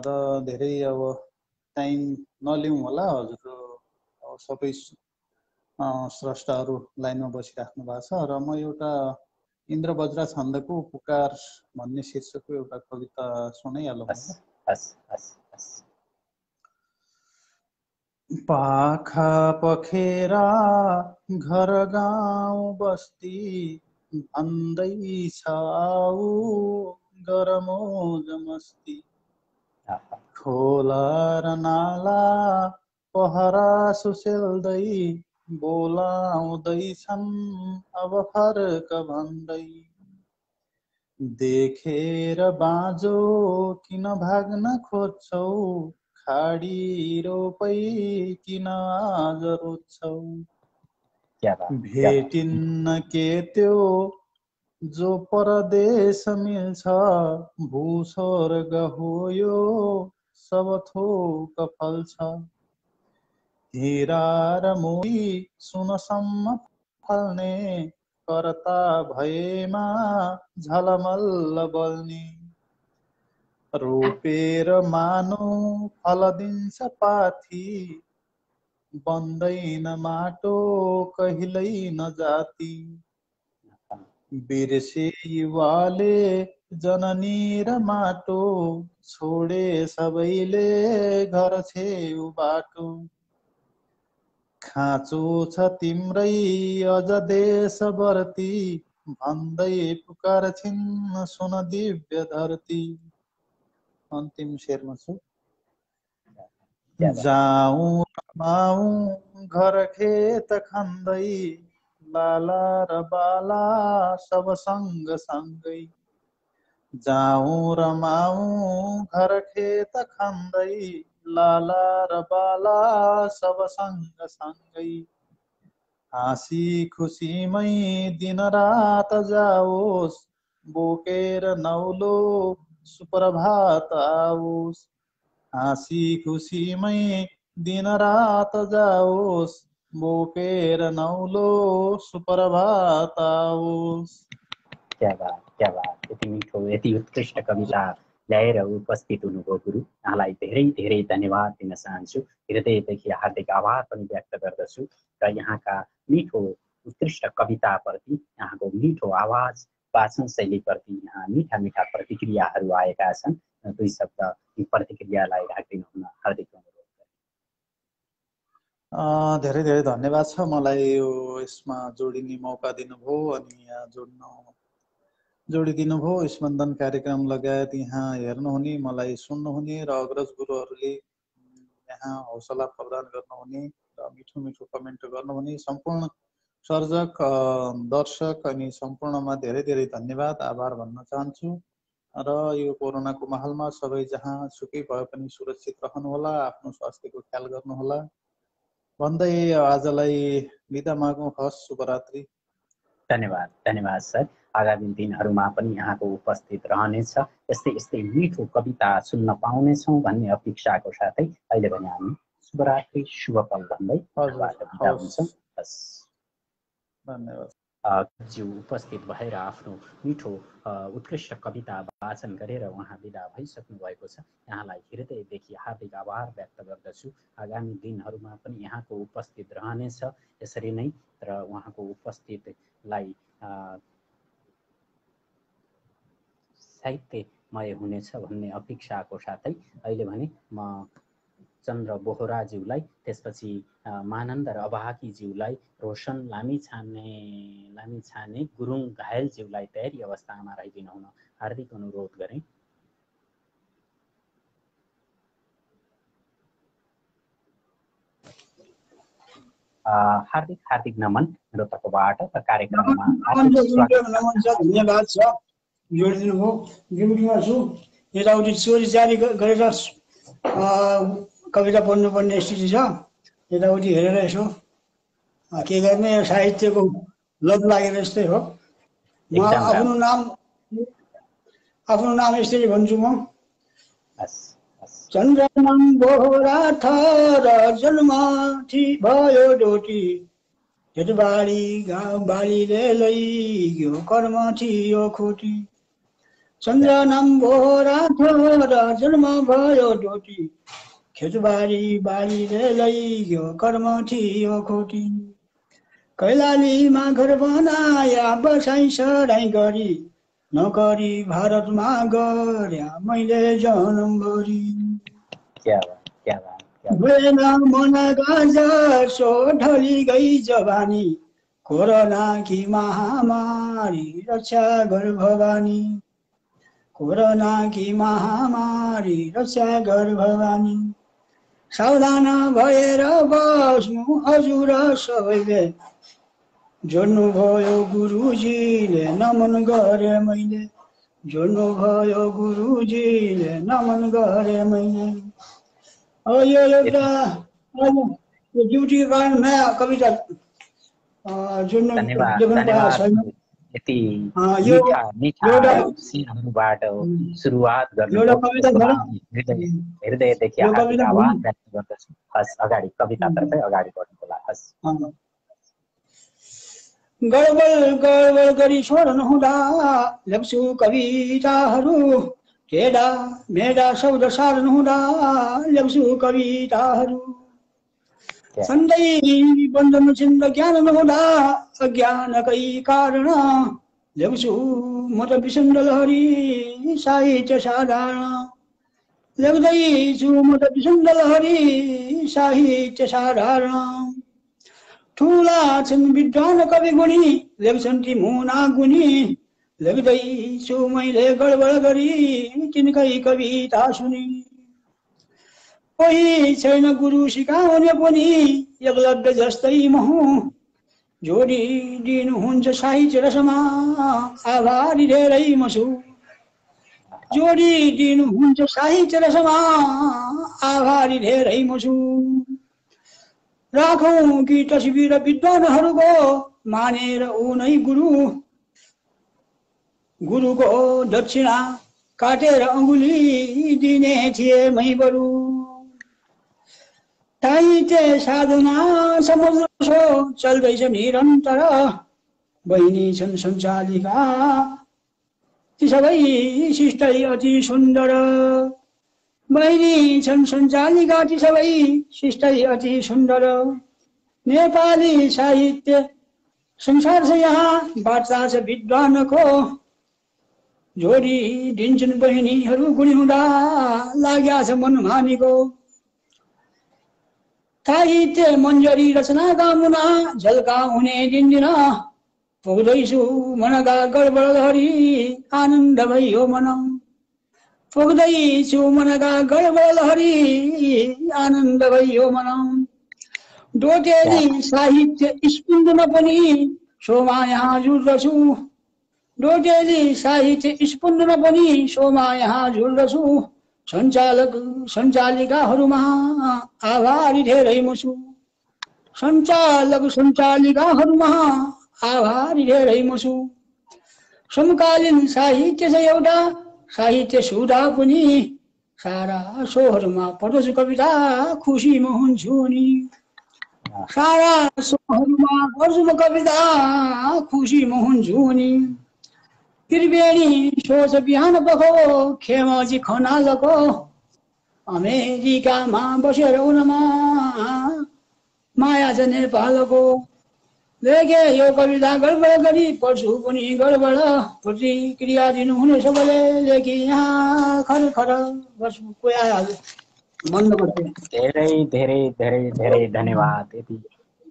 र धेरै अब टाइम नलिउँ होला। हजुर सबै स्रष्टाहरू लाइनमा बसिराख्नु भएको छ र म एउटा इन्द्र वज्रा छन्दको पुकार भन्ने शीर्षकको एउटा कविता सुनाइहालौँ। पाखा पखेरा घर गाउँ बस्ती भन्दैछ आऊ गरमोज मस्ती। खोला र नाला पहरा सुसेल्दै बोलाउँदैछन् अब फर्क भन्दै। देखेर बाँझो किन भाग्न खोज्छौ खाडी रोपै किन आज रोज्छौ। भेटिन्न के त्यो जो परदेश मिल्छ भूस्वर्ग हो यो सब थोक फल्छ। हिरा र मोती सुनसम्म फल्ने कर्ता भएमा झलमल्ल बल्ने। रोपेर मानौ फल दिन्छ पाथी बन्दैन माटो कहिल्यै नजाती। बिर्से युवाले जननी र माटो छोडे सबैले घर छेउ बाटो। खाँचो छ तिम्रै अझ देशभर्ती भन्दै पुकार्छिन् सुन दिव्य धरती। अन्तिम शेरमा छु। जाउँ रमाउँ घर खेत खन्दै लाला र बाला सब सँग सँगै। जाउँ रमाउँ घर खेत खन्दै लाला र बाला सब सँग सँगै। हाँसी खुसीमै दिन रात जाओस् बोकेर नौलो सुप्रभात आओस्। हाँसी खुसीमै दिन रात जाओस् बोकेर नौलो सुप्रभात आओस्। क्या बात यति मिठो यति उत्कृष्ट कविता ल्याएर उपस्थित हुनुभयो गुरु। यहाँलाई धेरै धेरै धन्यवाद दिन चाहन्छु। हृदयदेखि हार्दिक आभार पनि व्यक्त गर्दछु र यहाँका मिठो उत्कृष्ट कविताप्रति यहाँको मिठो आवाज वाचन शैलीप्रति यहाँ मिठा मिठा प्रतिक्रियाहरू आएका छन्। दुई शब्द यी प्रतिक्रियालाई राखिदिनु हुन हार्दिक अनुरोध गरेँ। धेरै धेरै धन्यवाद छ मलाई यो यसमा जोडिने मौका दिनुभयो अनि यहाँ जोडिदिनु भयो। स्पन्दन कार्यक्रम लगायत यहाँ हेर्नुहुने मलाई सुन्नुहुने र अग्रज गुरुहरूले यहाँ हौसला प्रदान गर्नुहुने र मिठो मिठो कमेन्ट गर्नुहुने सम्पूर्ण सर्जक दर्शक अनि सम्पूर्णमा धेरै धेरै धन्यवाद आभार भन्न चाहन्छु। र यो कोरोनाको माहौलमा सबै जहाँ सुकै भए पनि सुरक्षित रहनुहोला, आफ्नो स्वास्थ्यको ख्याल गर्नुहोला भन्दै आजलाई बिदा मागौँ। हस्, शुभरात्रि। धन्यवाद सर। आगामी दिनहरूमा पनि यहाँको उपस्थित रहनेछ। यस्तै मिठो कविता सुन्न पाउनेछौँ भन्ने अपेक्षाको साथै अहिले भने हामी शुभरात्रि शुभ पल भन्दै बिदा हुन्छौँ। धन्यवाद। ज्यू उपस्थित भएर आफ्नो मिठो उत्कृष्ट कविता वाचन गरेर उहाँ बिदा भइसक्नु भएको छ। यहाँलाई हृदयदेखि हार्दिक आभार व्यक्त गर्दछु। आगामी दिनहरूमा पनि यहाँको उपस्थित रहनेछ यसरी नै र उहाँको उपस्थितिलाई साहित्यमय हुनेछ भन्ने अपेक्षाको साथै अहिले भने म चन्द्र बोहराज्यूलाई, त्यसपछि मानन्द र अभाकीज्यूलाई, रोशन लामिछाने गुरुङ घायलज्यूलाई तयारी अवस्थामा रहिदिनु हुन हार्दिक अनुरोध गरेँ। हार्दिक नमन मेरो तर्फबाट कार्यक्रममा धन्यवाद छ। जोडिदिनु भयो। ड्युटीमा छु, यताउति चोरी जारी गरेर कविता पढ्नुपर्ने स्थिति छ। यताउति हेरेर यसो के गर्ने, साहित्यको लत लागेर जस्तै हो। आफ्नो नाम यसरी भन्छु म। चन्द्रमन बोरा थर जन्मथि भयो डोटी, खेतबारी बालीले लैग्यो कर्म थियो खोटी। चन्द्रनाम बोरा थर जन्म भयो डोटी, खेतबारी बालीले लैग्यो कर्म थियो खोटी। कैलालीमा घर बनाया बसाइ सराइ गरी, नोकरी भारतमा गर्या मैले जनमभरि। भएन मनका जसो ढली गई जवानी, कोरोना की महामारी रक्षा गर भवानी। कोरोना की महामारी रक्षा गर भवानी। सावधान भएर बस्नु हजुर सबैले, जोड्नु भयो गुरुजीले नमन गरे मैले। जोड्नु भयो गुरुजीले नमन गरे मैले। यो एउटा ड्युटी कारण नयाँ कविता जोड्नु लेख्नु पाएको छैन। यति मिठा मिठा शिरहरूबाट सुरुवात गर्नु हृदयदेखि आवाज व्यक्त गर्दछु। हस् अगाडि कवितातर्फै अगाडि बढ्नुहोला। हस् गडबड गडबड गरी छोड्नु हुँदा लेख्छु कविताहरू, टेढा मेढा शब्द सार्नु हुँदा लेख्छु कविताहरू। सधैँ बन्धन चिन्त ज्ञान नहुँदा अज्ञानकै कारण लेख्छु म त विसङ्ग लहरी साहित्य साधारण। लेख्दैछु म त विसङ्ग लहरी साहित्य साधारण। ठुला छन् विद्वान कवि गुणी लेख्छन् ती मुना गुणी, लेख्दैछु मैले गडबड गरी तिनकै कविता सुनि। कोही छैन गुरु सिकाउने पनि एकलव्य जस्तै म हुँ, जोडिदिनुहुन्छ साहित्य रसमा आभारी धेरै म छु। जोडिदिनुहुन्छ साहित्य रसमा आभारी धेरै म छु। राखौँ कि तस्बिर विद्वानहरूको मानेर उनै गुरु, गुरुको दक्षिणा काटेर अङ्गुली दिने थिए मै बरु। साहित्य साधना समुद्र चल्दैछ निरन्तर, बहिनी छन् सञ्चालिका ती सबै शिष्टै अति सुन्दर। बहिनी छन् सञ्चालिका ती सबै शिष्टै अति सुन्दर। नेपाली साहित्य संसार छ यहाँ वार्ता छ विद्वानको, जोडी दिन्छन् बहिनीहरू गुणी हुँदा लाग्या छ मनमानीको। साहित्य मञ्जरी रचनाका मुना झल्का हुने दिनदिन, पुग्दैछु मनका गडबड लहरी आनन्द भयो मन। पुग्दैछु मनका गडबड लहरी आनन्द भयो मन। डोटेली साहित्य स्पुन्दमा पनि सोमा यहाँ जुट्दछु, डोटेली साहित्य स्पुन्दमा पनि सोमा यहाँ जुट्दछु। सञ्चालक सञ्चालिकाहरूमा आभारी धेरै म छु। सञ्चालक सञ्चालिकाहरूमा आभारी धेरै म छु। समकालीन साहित्य छ एउटा साहित्य सुधा पनि, सारा शोहरूमा पढ्दछु कविता खुसी म हुन्छु नि। सारा शोहरूमा पढ्छु म कविता खुसी म हुन्छु नि। त्रिवेणी सोच बिहान पखो खेमजी खनालको, अमेरिकामा बसेर उनमा माया छ नेपालको। लेखे यो कविता गडबड गरी पढ्छु पनि गडबड, प्रतिक्रिया दिनुहुने सबैले लेखी यहाँ खर बस्छु। कोही आइहाल्यो बन्द गर्छु। धेरै धेरै धेरै धेरै धन्यवाद।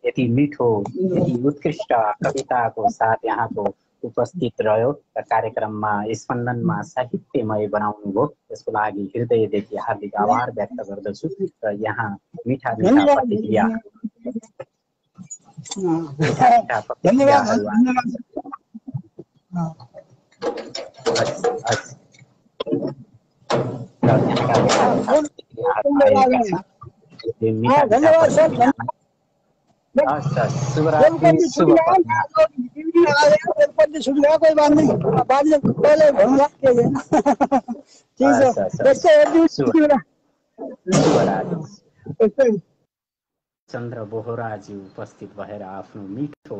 यति मिठो यति उत्कृष्ट कविताको साथ यहाँको उपस्थित रह्यो र कार्यक्रममा स्पन्दनमा साहित्यमय बनाउनु भयो, त्यसको लागि हृदयदेखि हार्दिक आभार व्यक्त गर्दछु। र यहाँ मिठा मिठा प्रतिक्रिया हस् हस् शुभरात्रि शुभ पत्नी बेलपट्टि छुट गयो कोही बात नहीं बाजे पहले भनौँला के छैन ठिक छ हस् हस् हस् त्यस्तै हो शुभ शुभरात्रि त्यस्तै चन्द्र बोहराजी उपस्थित भएर आफ्नो मिठो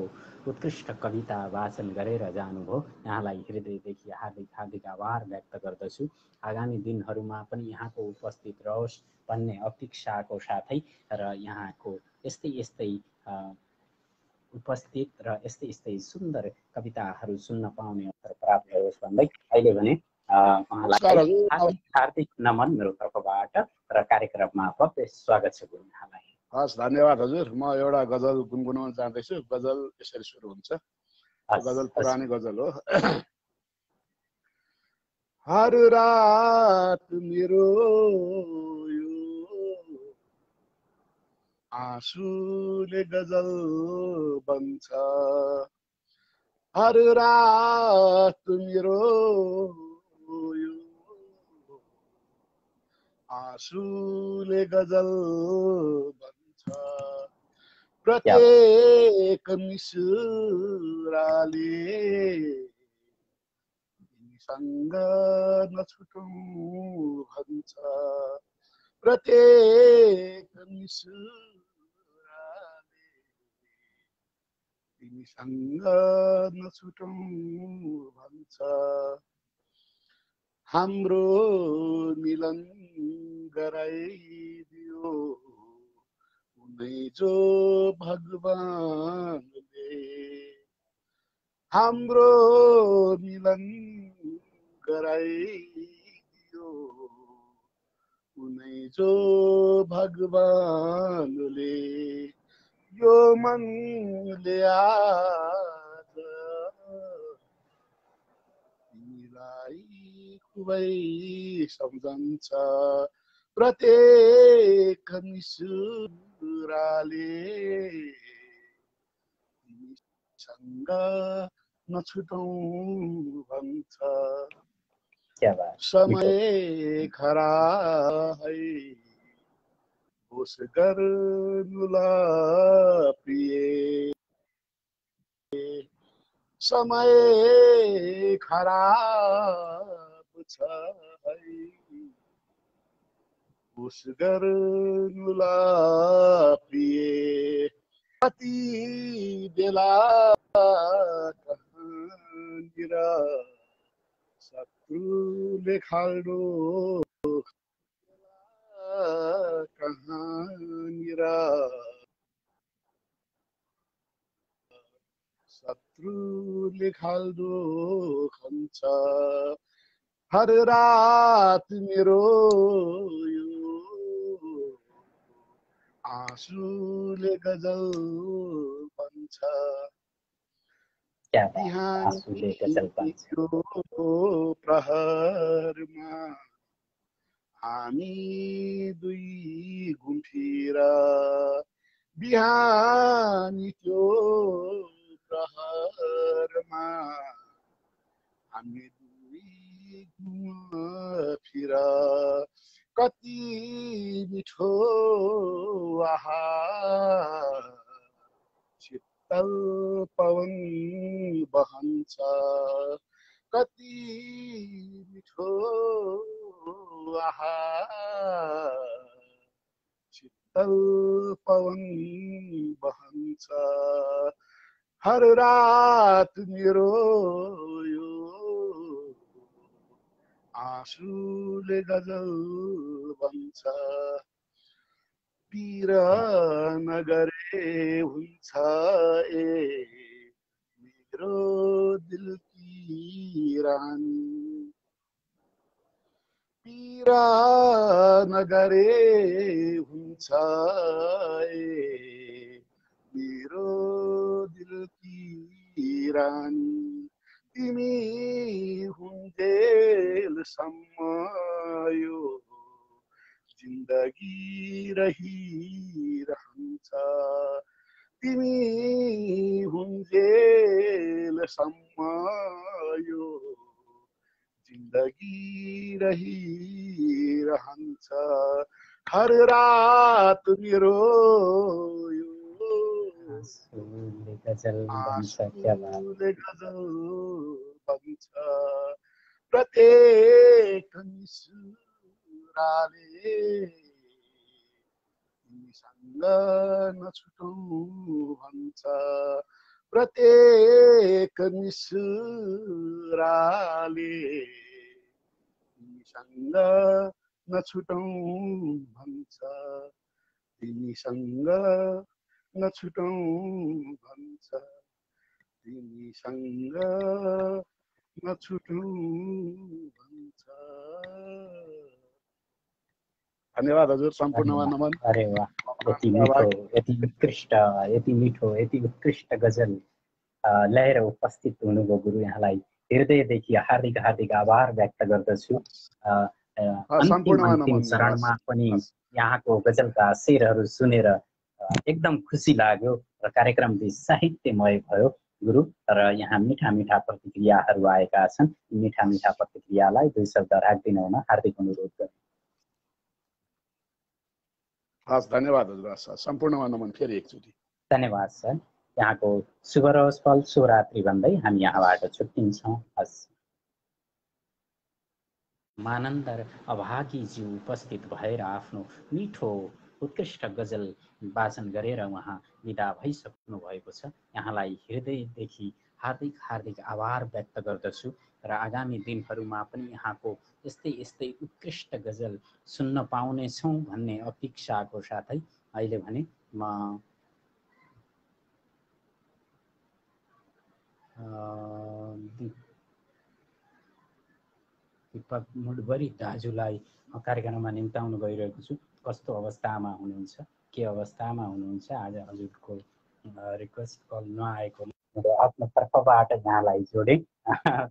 उत्कृष्ट कविता वाचन गरेर जानुभयो। यहाँलाई हृदयदेखि हार्दिक हार्दिक आभार व्यक्त गर्दछु। आगामी दिनहरूमा पनि यहाँको उपस्थित रहोस् भन्ने अपेक्षाको साथै र यहाँको यस्तै यस्तै उपस्थित र यस्तै यस्तै सुन्दर कविताहरू सुन्न पाउने अवसर प्राप्त होस् भन्दै अहिले भने उहाँलाई हार्दिक हार्दिक नमन मेरो तर्फबाट र कार्यक्रममा भव्य स्वागत छ यहाँलाई। हस् धन्यवाद हजुर। म एउटा गजल गुनगुनाउन चाहदैछु। गजल यसरी सुरु हुन्छ। गजल पुरानो गजल हो। हर रात मेरो आँसुले गजल बन्छ। हर रात मेरो आँसुले गजल बन्छ। प्रत्येक मिसुराले तिमीसँग नछुटौँ भन्छ। प्रत्येक मिसुराले तिमीसँग नछुटौँ भन्छ। हाम्रो मिलन गराइदियो उनै जो भगवानले। हाम्रो मिलन गराइदियो उनै जो भगवानले। यो मनले आज तिमीलाई खुबै सम्झन्छ। प्रत्येक मिसुराले तिमीसँग नछुटौँ भन्छ। समय खरा है होस गर्नुला प्रिय। समय खराब छ है होस गर्नुला प्रिय। कति बेला कहाँनिर शत्रुले खाल्डो कहाँनिर शत्रुले खाल्डो खन्छ। हर रात मेरो आँसुले गजल बन्छ। बिहानीको प्रहरमा हामी दुई घुम्फिर। बिहानी त्यो प्रहरमा हामी दुई घुमफिर। कति मिठो आहा शीतल पवन बहन्छ। कति मिठो आहा शीतल पवन बहन्छ। हर रात मेरो यो आँसुले गजल बन्छ। पिर नगरे हुन्छ ए मेरो दिलकी रानी। पिर नगरे हुन्छ ए मेरो दिलकी रानी। तिमी हुन्जेलसम्म यो जिन्दगी रहिरहन्छ। तिमी हुन्जेलसम्म यो जिन्दगी रहिरहन्छ। हर रात मेरो यो आँसुले गजल बन्छ क्या बात। आँसुले गजल बन्छ प्रत्येक निसुराले तिमीसँग नछुटौँ भन्छ प्रत्येक निसुराले तिमीसँग नछुटौँ भन्छ तिमीसँग नछुटौँ भन्छ तिमीसँग नछुटौँ भन्छ। धन्यवाद हजुर, सम्पूर्णमा नमन। अरे वाह, यति मिठो, यति उत्कृष्ट, यति मिठो, यति उत्कृष्ट गजल ल्याएर उपस्थित हुनुभयो गुरु। यहाँलाई हृदयदेखि हार्दिक हार्दिक आभार व्यक्त गर्दछु। अन्तिम चरणमा पनि यहाँको गजलका शेरहरू सुनेर एकदम खुसी लाग्यो र कार्यक्रम साहित्यमय भयो गुरु। र यहाँ मिठा मिठा प्रतिक्रियाहरू आएका छन्। मिठा मिठा प्रतिक्रियालाई दुई शब्द राखिदिन हुन हार्दिक अनुरोध गर्छु। हस्, धन्यवाद हजुर। सम्पूर्णमा नमन फेरि एकचोटि। धन्यवाद सर। यहाँको शुभ रहोस् फल, शुभरात्रि भन्दै हामी यहाँबाट छुट्टिन्छौँ। हस्। मानन्दर अभागीज्यू उपस्थित भएर आफ्नो मिठो उत्कृष्ट गजल वाचन गरेर उहाँ विदा भइसक्नु भएको छ। यहाँलाई हृदयदेखि हार्दिक हार्दिक आभार व्यक्त गर्दछु र आगामी दिनहरूमा पनि यहाँको यस्तै यस्तै उत्कृष्ट गजल सुन्न पाउनेछौँ भन्ने अपेक्षाको साथै अहिले भने म दीपक मुडबरी दाजुलाई कार्यक्रममा निम्ताउनु गइरहेको छु। कस्तो अवस्थामा हुनुहुन्छ, के अवस्थामा हुनुहुन्छ? आज हजुरको रिक्वेस्ट कल नआएकोले मेरो आफ्नो तर्फबाट यहाँलाई जोडेँ।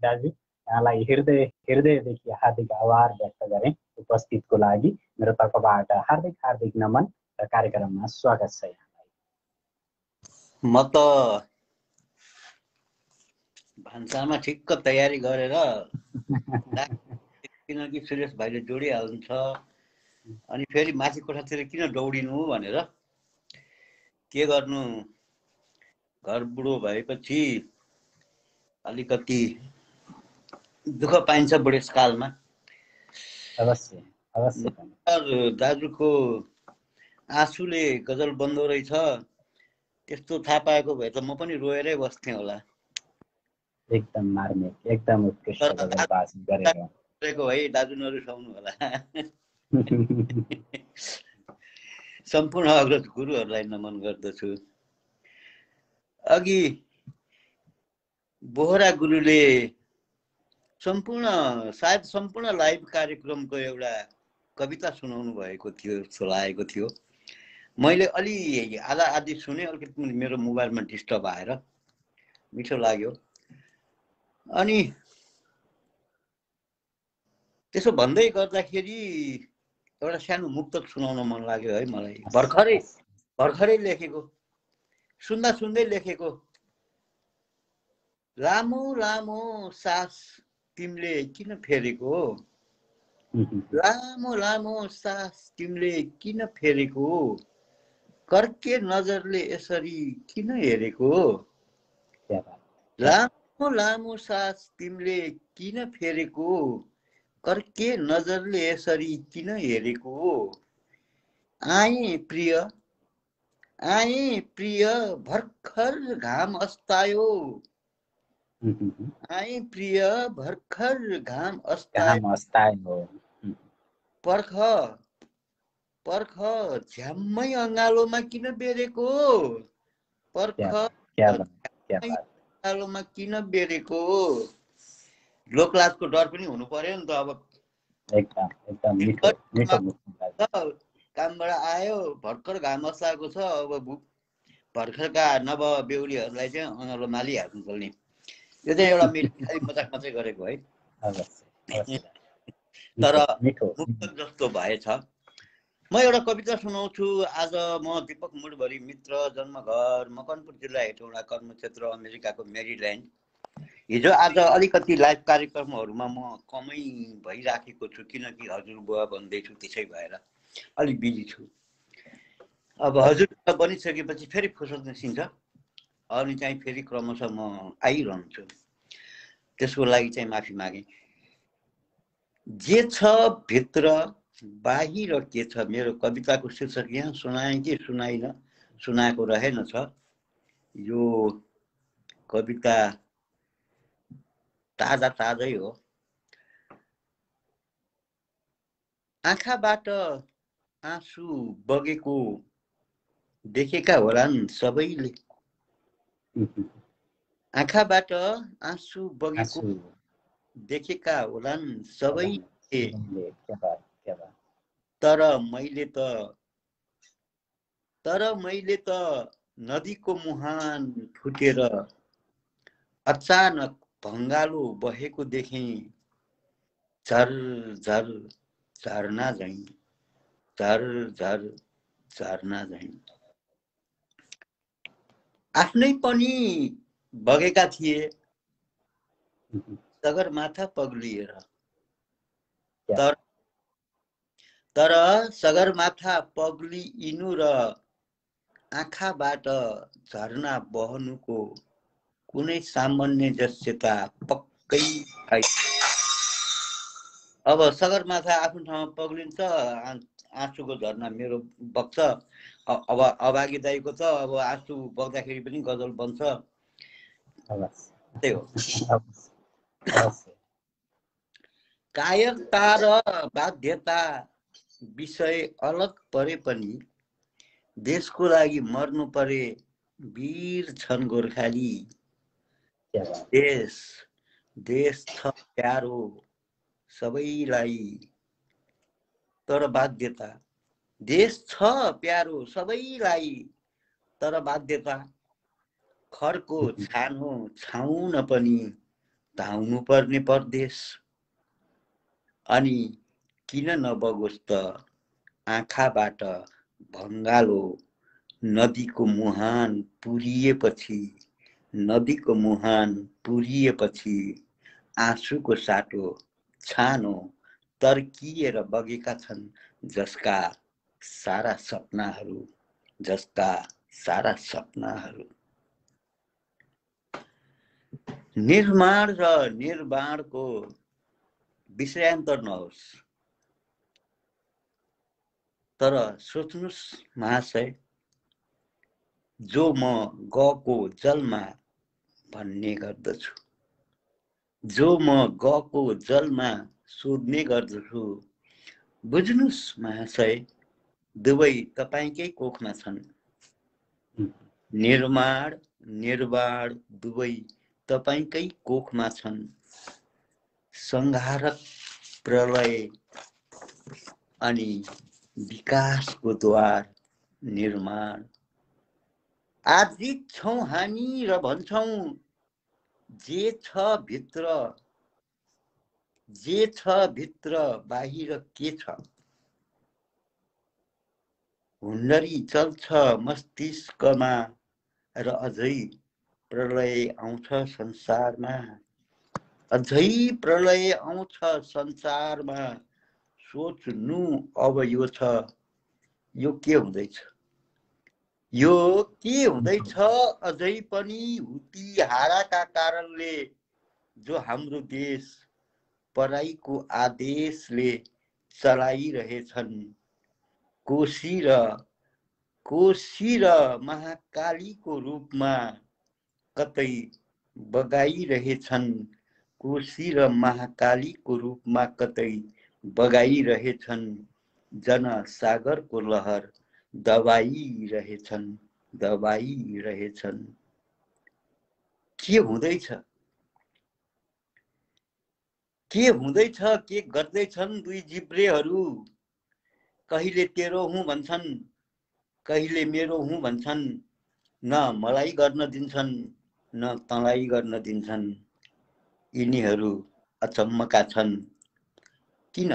दाजु, यहाँलाई हृदयदेखि हार्दिक आभार व्यक्त गरेँ उपस्थितको लागि। मेरो तर्फबाट हार्दिक हार्दिक नमन र कार्यक्रममा स्वागत छ यहाँलाई। म त भान्सामा ठिक्क तयारी गरेर किनकि सुरेश भाइले जोडिहाल्छ अनि फेरि माथि कोठातिर किन दौडिनु भनेर के गर्नु, घर बुढो भएपछि अलिकति दुःख पाइन्छ बुढेसकालमा। अवश्य अवश्य। दाजुको आँसुले गजल बन्दो रहेछ त्यस्तो थाहा पाएको भए त म पनि रोएरै बस्थेँ होला। एकदम मार्मिक, एकदम उत्कृष्ट गजल वाचन गरेको है दाजु नरिसाउनु होला। सम्पूर्ण अग्रज गुरुहरूलाई नमन गर्दछु। अघि बोहरा गुरुले सायद सम्पूर्ण लाइभ कार्यक्रमको एउटा कविता सुनाउनु भएको थियो जस्तो लागेको थियो। मैले अलि आधा आधी सुने, अलिकति मेरो मोबाइलमा डिस्टर्ब आएर मिठो लाग्यो। अनि त्यसो भन्दै गर्दाखेरि एउटा सानो मुक्तक सुनाउन मन लाग्यो है मलाई। भर्खरै लेखेको, सुन्दा सुन्दै लेखेको। लामो लामो सास तिमीले किन फेरेको, लामो लामो सास तिमीले किन फेरेको, कर्के नजरले यसरी किन हेरेको, लामो लामो सास तिमीले किन फेरेको, कर्के नजरले यसरी किन हेरेको, आए प्रिय भर्खर घाम अस्तायो, आए प्रिय भर्खर घाम अस्तायो, पर्ख पर्ख झ्याम्मै अँगालोमा किन बेरेको, पर्ख अँगालोमा किन बेरेको। लोकलाजको डर पनि हुनु पर्यो नि त। अब कामबाट आयो, भर्खर घाम अस्ताएको छ, अब भर्खरका नव बेहुलीहरूलाई चाहिँ अँगालो मालिहाल्नु पर्ने। यो चाहिँ एउटा खालि मजाक मात्रै गरेको है। तर मुक्तक जस्तो भएछ। म एउटा कविता सुनाउँछु। आज म दीपक मुडभरी मित्र, जन्मघर मकनपुर जिल्ला हेटौँडा, कर्मक्षेत्र अमेरिकाको मेरील्यान्ड। हिजो आज अलिकति लाइभ कार्यक्रमहरूमा म कमै भइराखेको छु किनकि हजुरबुवा भन्दैछु, त्यसै भएर अलिक बिजी छु। अब हजुर बनिसकेपछि फेरि फुर्सद निस्किन्छ, अनि चाहिँ फेरि क्रमशः म आइरहन्छु। त्यसको लागि चाहिँ माफी मागे। जे छ भित्र बाहिर के छ, मेरो कविताको शीर्षक यहाँ सुनाएँ कि सुनाइन, सुनाएको रहेनछ। यो कविता ताजा ताजै हो। आँखाबाट आँसु बगेको देखेका होलान् सबैले, आँखाबाट आँसु बगेको देखेका होलान् सबैले, तर मैले त नदीको मुहान फुटेर अचानक भङ्गालो बहेको देखेँ। झर झर झरना झैं, झर झर झरना झैं। आफ्नै पनि बगेका थिए सगरमाथा पग्लिएर, तर सगरमाथा पग्लिनु र आँखाबाट झरना बहनुको कुनै सामञ्जस्यता पक्कै छैन। अब सगरमाथा आफ्नो ठाउँमा पग्लिन्छ, आँसुको झरना मेरो बग्छ। अब अभागी दाइको त अब आँसु बग्दाखेरि पनि गजल बन्छ। त्यही हो। कायरता र बाध्यता विषय अलग परे पनि देशको लागि मर्नु परे वीर छन् गोर्खाली। देश छ प्यारो सबैलाई, तर बाध्यता, देश छ प्यारो सबैलाई, तर बाध्यता खरको छानो छाउन पनि धाउनु पर्ने परदेश। अनि किन नबगोस् त आँखाबाट भङ्गालो नदीको मुहान पुरिएपछि, नदीको मुहान पुरिएपछि आँसुको साटो छानो तर्किएर बगेका छन् जसका सारा सपनाहरू, जसका सारा सपनाहरू। निर्माण र निर्माणको विषयान्तर नहोस्, तर सोच्नुस् महाशय, जो म गएको जलमा भन्ने गर्दछु, जो म गएको जलमा सोध्ने गर्दछु। बुझ्नुस् महाशय, दुवै तपाईकै कोखमा छन्। निर्माण निर्वाण दुवै तपाईकै कोखमा छन्। संहारक प्रलय अनि विकासको द्वार निर्माण। आजित छौं हामी र भन्छौं जे छ भित्र, जे छ भित्र बाहिर के छ। हुन्डरी चल्छ मस्तिष्कमा र अझै प्रलय आउँछ संसारमा, अझै प्रलय आउँछ संसारमा। सोच्नु अब यो छ, यो के हुँदैछ, यो के हुँदैछ अझै पनि हुती हाराका कारणले, जो हाम्रो देश पराईको आदेशले चलाइरहेछन्। कोशी र महाकालीको रूपमा कतै बगाइरहेछन्, कोशी र महाकालीको रूपमा कतै बगाइरहेछन्। जनसागरको लहर दबाइरहेछन्, दबाइरहेछन्। के हुँदैछ, के हुँदैछ, के गर्दैछन् दुई जिब्रेहरू। कहिले तेरो हुँ भन्छन्, कहिले मेरो हुँ भन्छन्। न मलाई गर्न दिन्छन्, न तँलाई गर्न दिन्छन्। यिनीहरू अचम्मका छन्। किन?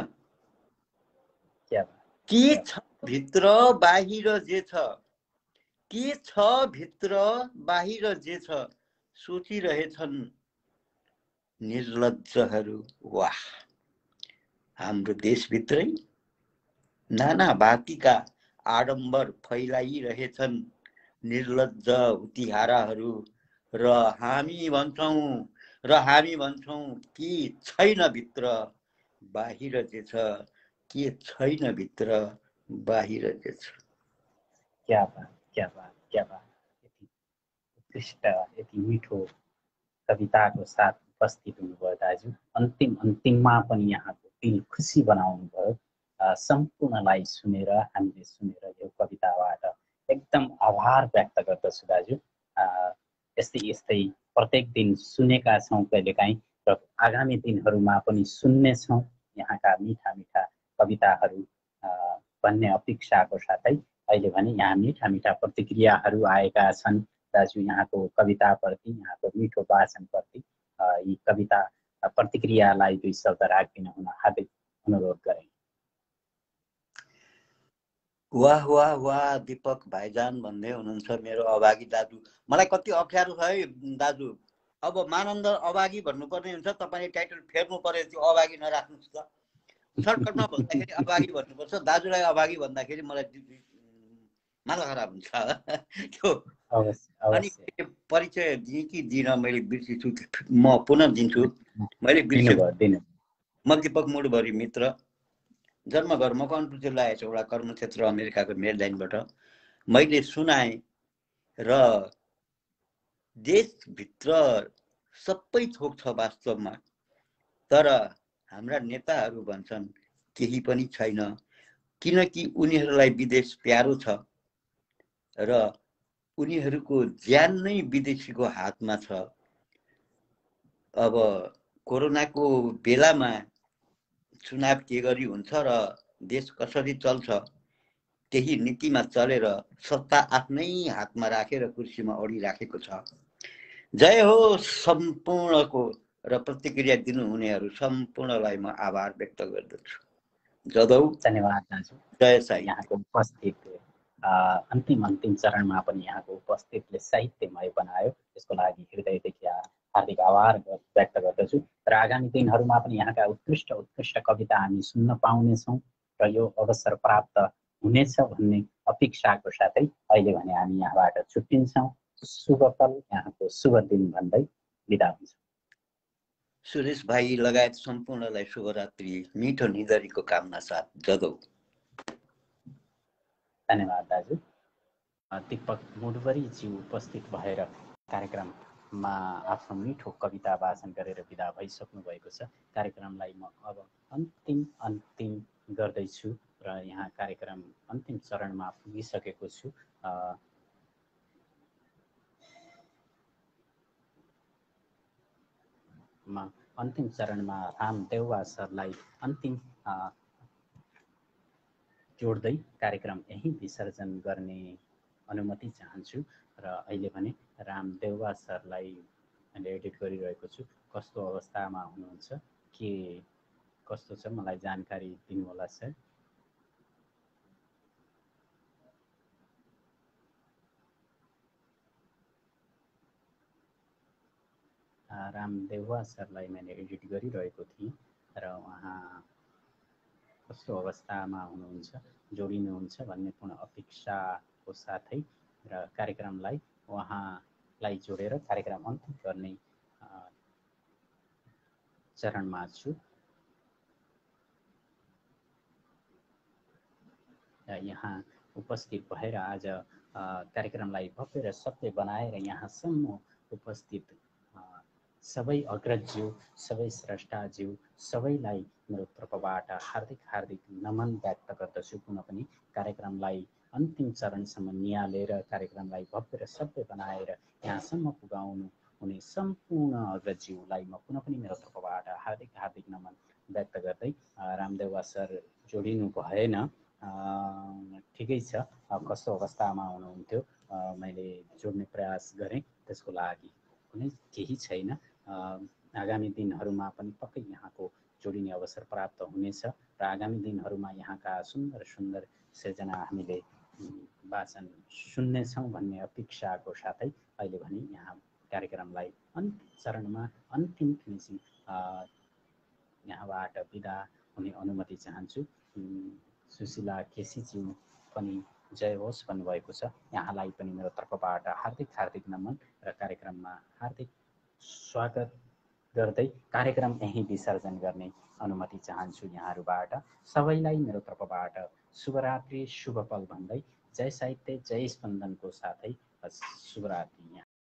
के छ भित्र बाहिर जे छ, के छ भित्र बाहिर जे छ सोचिरहेछन् निर्लज्जहरू। वाह, हाम्रो देशभित्रै नाना भातीका आडम्बर फैलाइरहेछन् निर्लज्ज हुतिहाराहरू र हामी भन्छौँ कि छैन भित्र बाहिर जे छ, के छैन भित्र बाहिर जे छ। क्या बात, क्या बात, क्या बात। यति उत्कृष्ट, यति मिठो कविताको साथ उपस्थित हुनुभयो दाजु। अन्तिममा पनि यहाँको दिल खुसी बनाउनु भयो। सम्पूर्णलाई सुनेर, हामीले सुनेर यो कविताबाट एकदम आभार व्यक्त गर्दछु दाजु। यस्तै यस्तै प्रत्येक दिन सुनेका छौँ कहिलेकाहीँ, र आगामी दिनहरूमा पनि सुन्नेछौँ यहाँका मिठा मिठा कविताहरू भन्ने अपेक्षाको साथै अहिले भने यहाँ मिठा मिठा प्रतिक्रियाहरू आएका छन् दाजु। यहाँको कविताप्रति, यहाँको मिठो वाचनप्रति यी कविता प्रतिक्रियालाई दुई शब्द राखिदिन हुन हार्दिक अनुरोध गरेँ। वाह वाह वाह दीपक भाइजान भन्दै हुनुहुन्छ मेरो अभागी दाजु। मलाई कति अप्ठ्यारो छ है दाजु। अब मानन्द अभागी भन्नुपर्ने हुन्छ, तपाईँले टाइटल फेर्नु पर्यो, त्यो अभागी नराख्नुहोस् त। सर्टकटमा भन्दाखेरि अभागी भन्नुपर्छ, दाजुलाई अभागी भन्दाखेरि मलाई माला खराब हुन्छ त्यो। अनि परिचय दिएँ कि दिन मैले बिर्सिन्छु, म पुनः दिन्छु। मैले बिर्सेँ। म दीपक मुडभरि मित्र, जन्मघर मकवानपुर जिल्ला हेटौडा, कर्मक्षेत्र अमेरिकाको मेरिल्यान्डबाट। मैले सुनाएँ र देशभित्र सबै थोक छ वास्तवमा, तर हाम्रा नेताहरू भन्छन् केही पनि छैन, किनकि उनीहरूलाई विदेश प्यारो छ र उनीहरूको ज्यान नै विदेशीको हातमा छ। अब कोरोनाको बेलामा चुनाव के गरी हुन्छ र देश कसरी चल्छ त्यही नीतिमा चलेर सत्ता आफ्नै हातमा राखेर कुर्सीमा अडिराखेको छ। जय हो सम्पूर्णको, र प्रतिक्रिया दिनुहुनेहरू सम्पूर्णलाई म आभार व्यक्त गर्दछु। जदौ धन्यवाद दाजु। जय साई। यहाँको उपस्थित अन्तिम चरणमा पनि यहाँको उपस्थितले साहित्यमय बनायो, त्यसको लागि हृदयदेखि हार्दिक आभार व्यक्त गर्दछु। र आगामी दिनहरूमा पनि यहाँका उत्कृष्ट कविता हामी सुन्न पाउनेछौँ र यो अवसर प्राप्त हुनेछ भन्ने अपेक्षाको साथै अहिले भने हामी यहाँबाट छुट्टिन्छौँ। शुभकल, यहाँको शुभ दिन भन्दै बिदा हुन्छौँ। सुरेश भाइ लगायत सम्पूर्णलाई शुभरात्रि, मिठो निधरीको कामना साथ। जदौ। धन्यवाद दाजु। दीपक मुडभरिज्यू उपस्थित भएर कार्यक्रममा आफ्नो मिठो कविता वाचन गरेर बिदा भइसक्नु भएको छ। कार्यक्रमलाई म अब अन्तिम गर्दैछु र यहाँ कार्यक्रम अन्तिम चरणमा पुगिसकेको छु। म अन्तिम चरणमा रामदेउवा सरलाई अन्तिम जोड्दै कार्यक्रम यहीँ विसर्जन गर्ने अनुमति चाहन्छु। र अहिले भने रामदेउवा सरलाई मैले एडिट गरिरहेको छु। कस्तो अवस्थामा हुनुहुन्छ, के कस्तो छ, मलाई जानकारी दिनुहोला सर। रामदेउवा सरलाई मैले एडिट गरिरहेको थिएँ र उहाँ कस्तो अवस्थामा हुनुहुन्छ, जोडिनुहुन्छ भन्ने पूर्ण अपेक्षाको साथै र कार्यक्रमलाई उहाँलाई जोडेर कार्यक्रम अन्तिम गर्ने चरणमा छु। यहाँ उपस्थित भएर आज कार्यक्रमलाई भव्य र सत्य बनाएर यहाँसम्म उपस्थित सबै अग्रजज्यू, सबै स्रष्टाज्यू, सबैलाई मेरो तर्फबाट हार्दिक नमन व्यक्त गर्दछु। पुनः पनि कार्यक्रमलाई अन्तिम चरणसम्म निहालेर कार्यक्रमलाई भव्य र सभ्य बनाएर यहाँसम्म पुगाउनु हुने सम्पूर्ण अग्रजज्यूलाई म पुनः पनि मेरो तर्फबाट हार्दिक नमन व्यक्त गर्दै रामदेउवा सर जोडिनु भएन, ठिकै छ, कस्तो अवस्थामा हुनुहुन्थ्यो मैले जोड्ने प्रयास गरेँ, त्यसको लागि कुनै केही छैन। आगामी दिनहरूमा पनि पक्कै यहाँको जोडिने अवसर प्राप्त हुनेछ र आगामी दिनहरूमा यहाँका सुन्दर सृजना हामीले वाचन सुन्नेछौँ भन्ने अपेक्षाको साथै अहिले भने यहाँ कार्यक्रमलाई अन्तिम चरणमा अन्तिम फिनिसिङ यहाँबाट बिदा हुने अनुमति चाहन्छु। सुशीला केसीज्यू पनि जय होस् भन्नुभएको छ। यहाँलाई पनि मेरो तर्फबाट हार्दिक हार्दिक नमन र कार्यक्रममा हार्दिक स्वागत गर्दै कार्यक्रम यहीँ विसर्जन गर्ने अनुमति चाहन्छु यहाँहरूबाट। सबैलाई मेरो तर्फबाट शुभरात्रि शुभ पल भन्दै जय साहित्य जय स्पन्दनको साथै शुभरात्रि।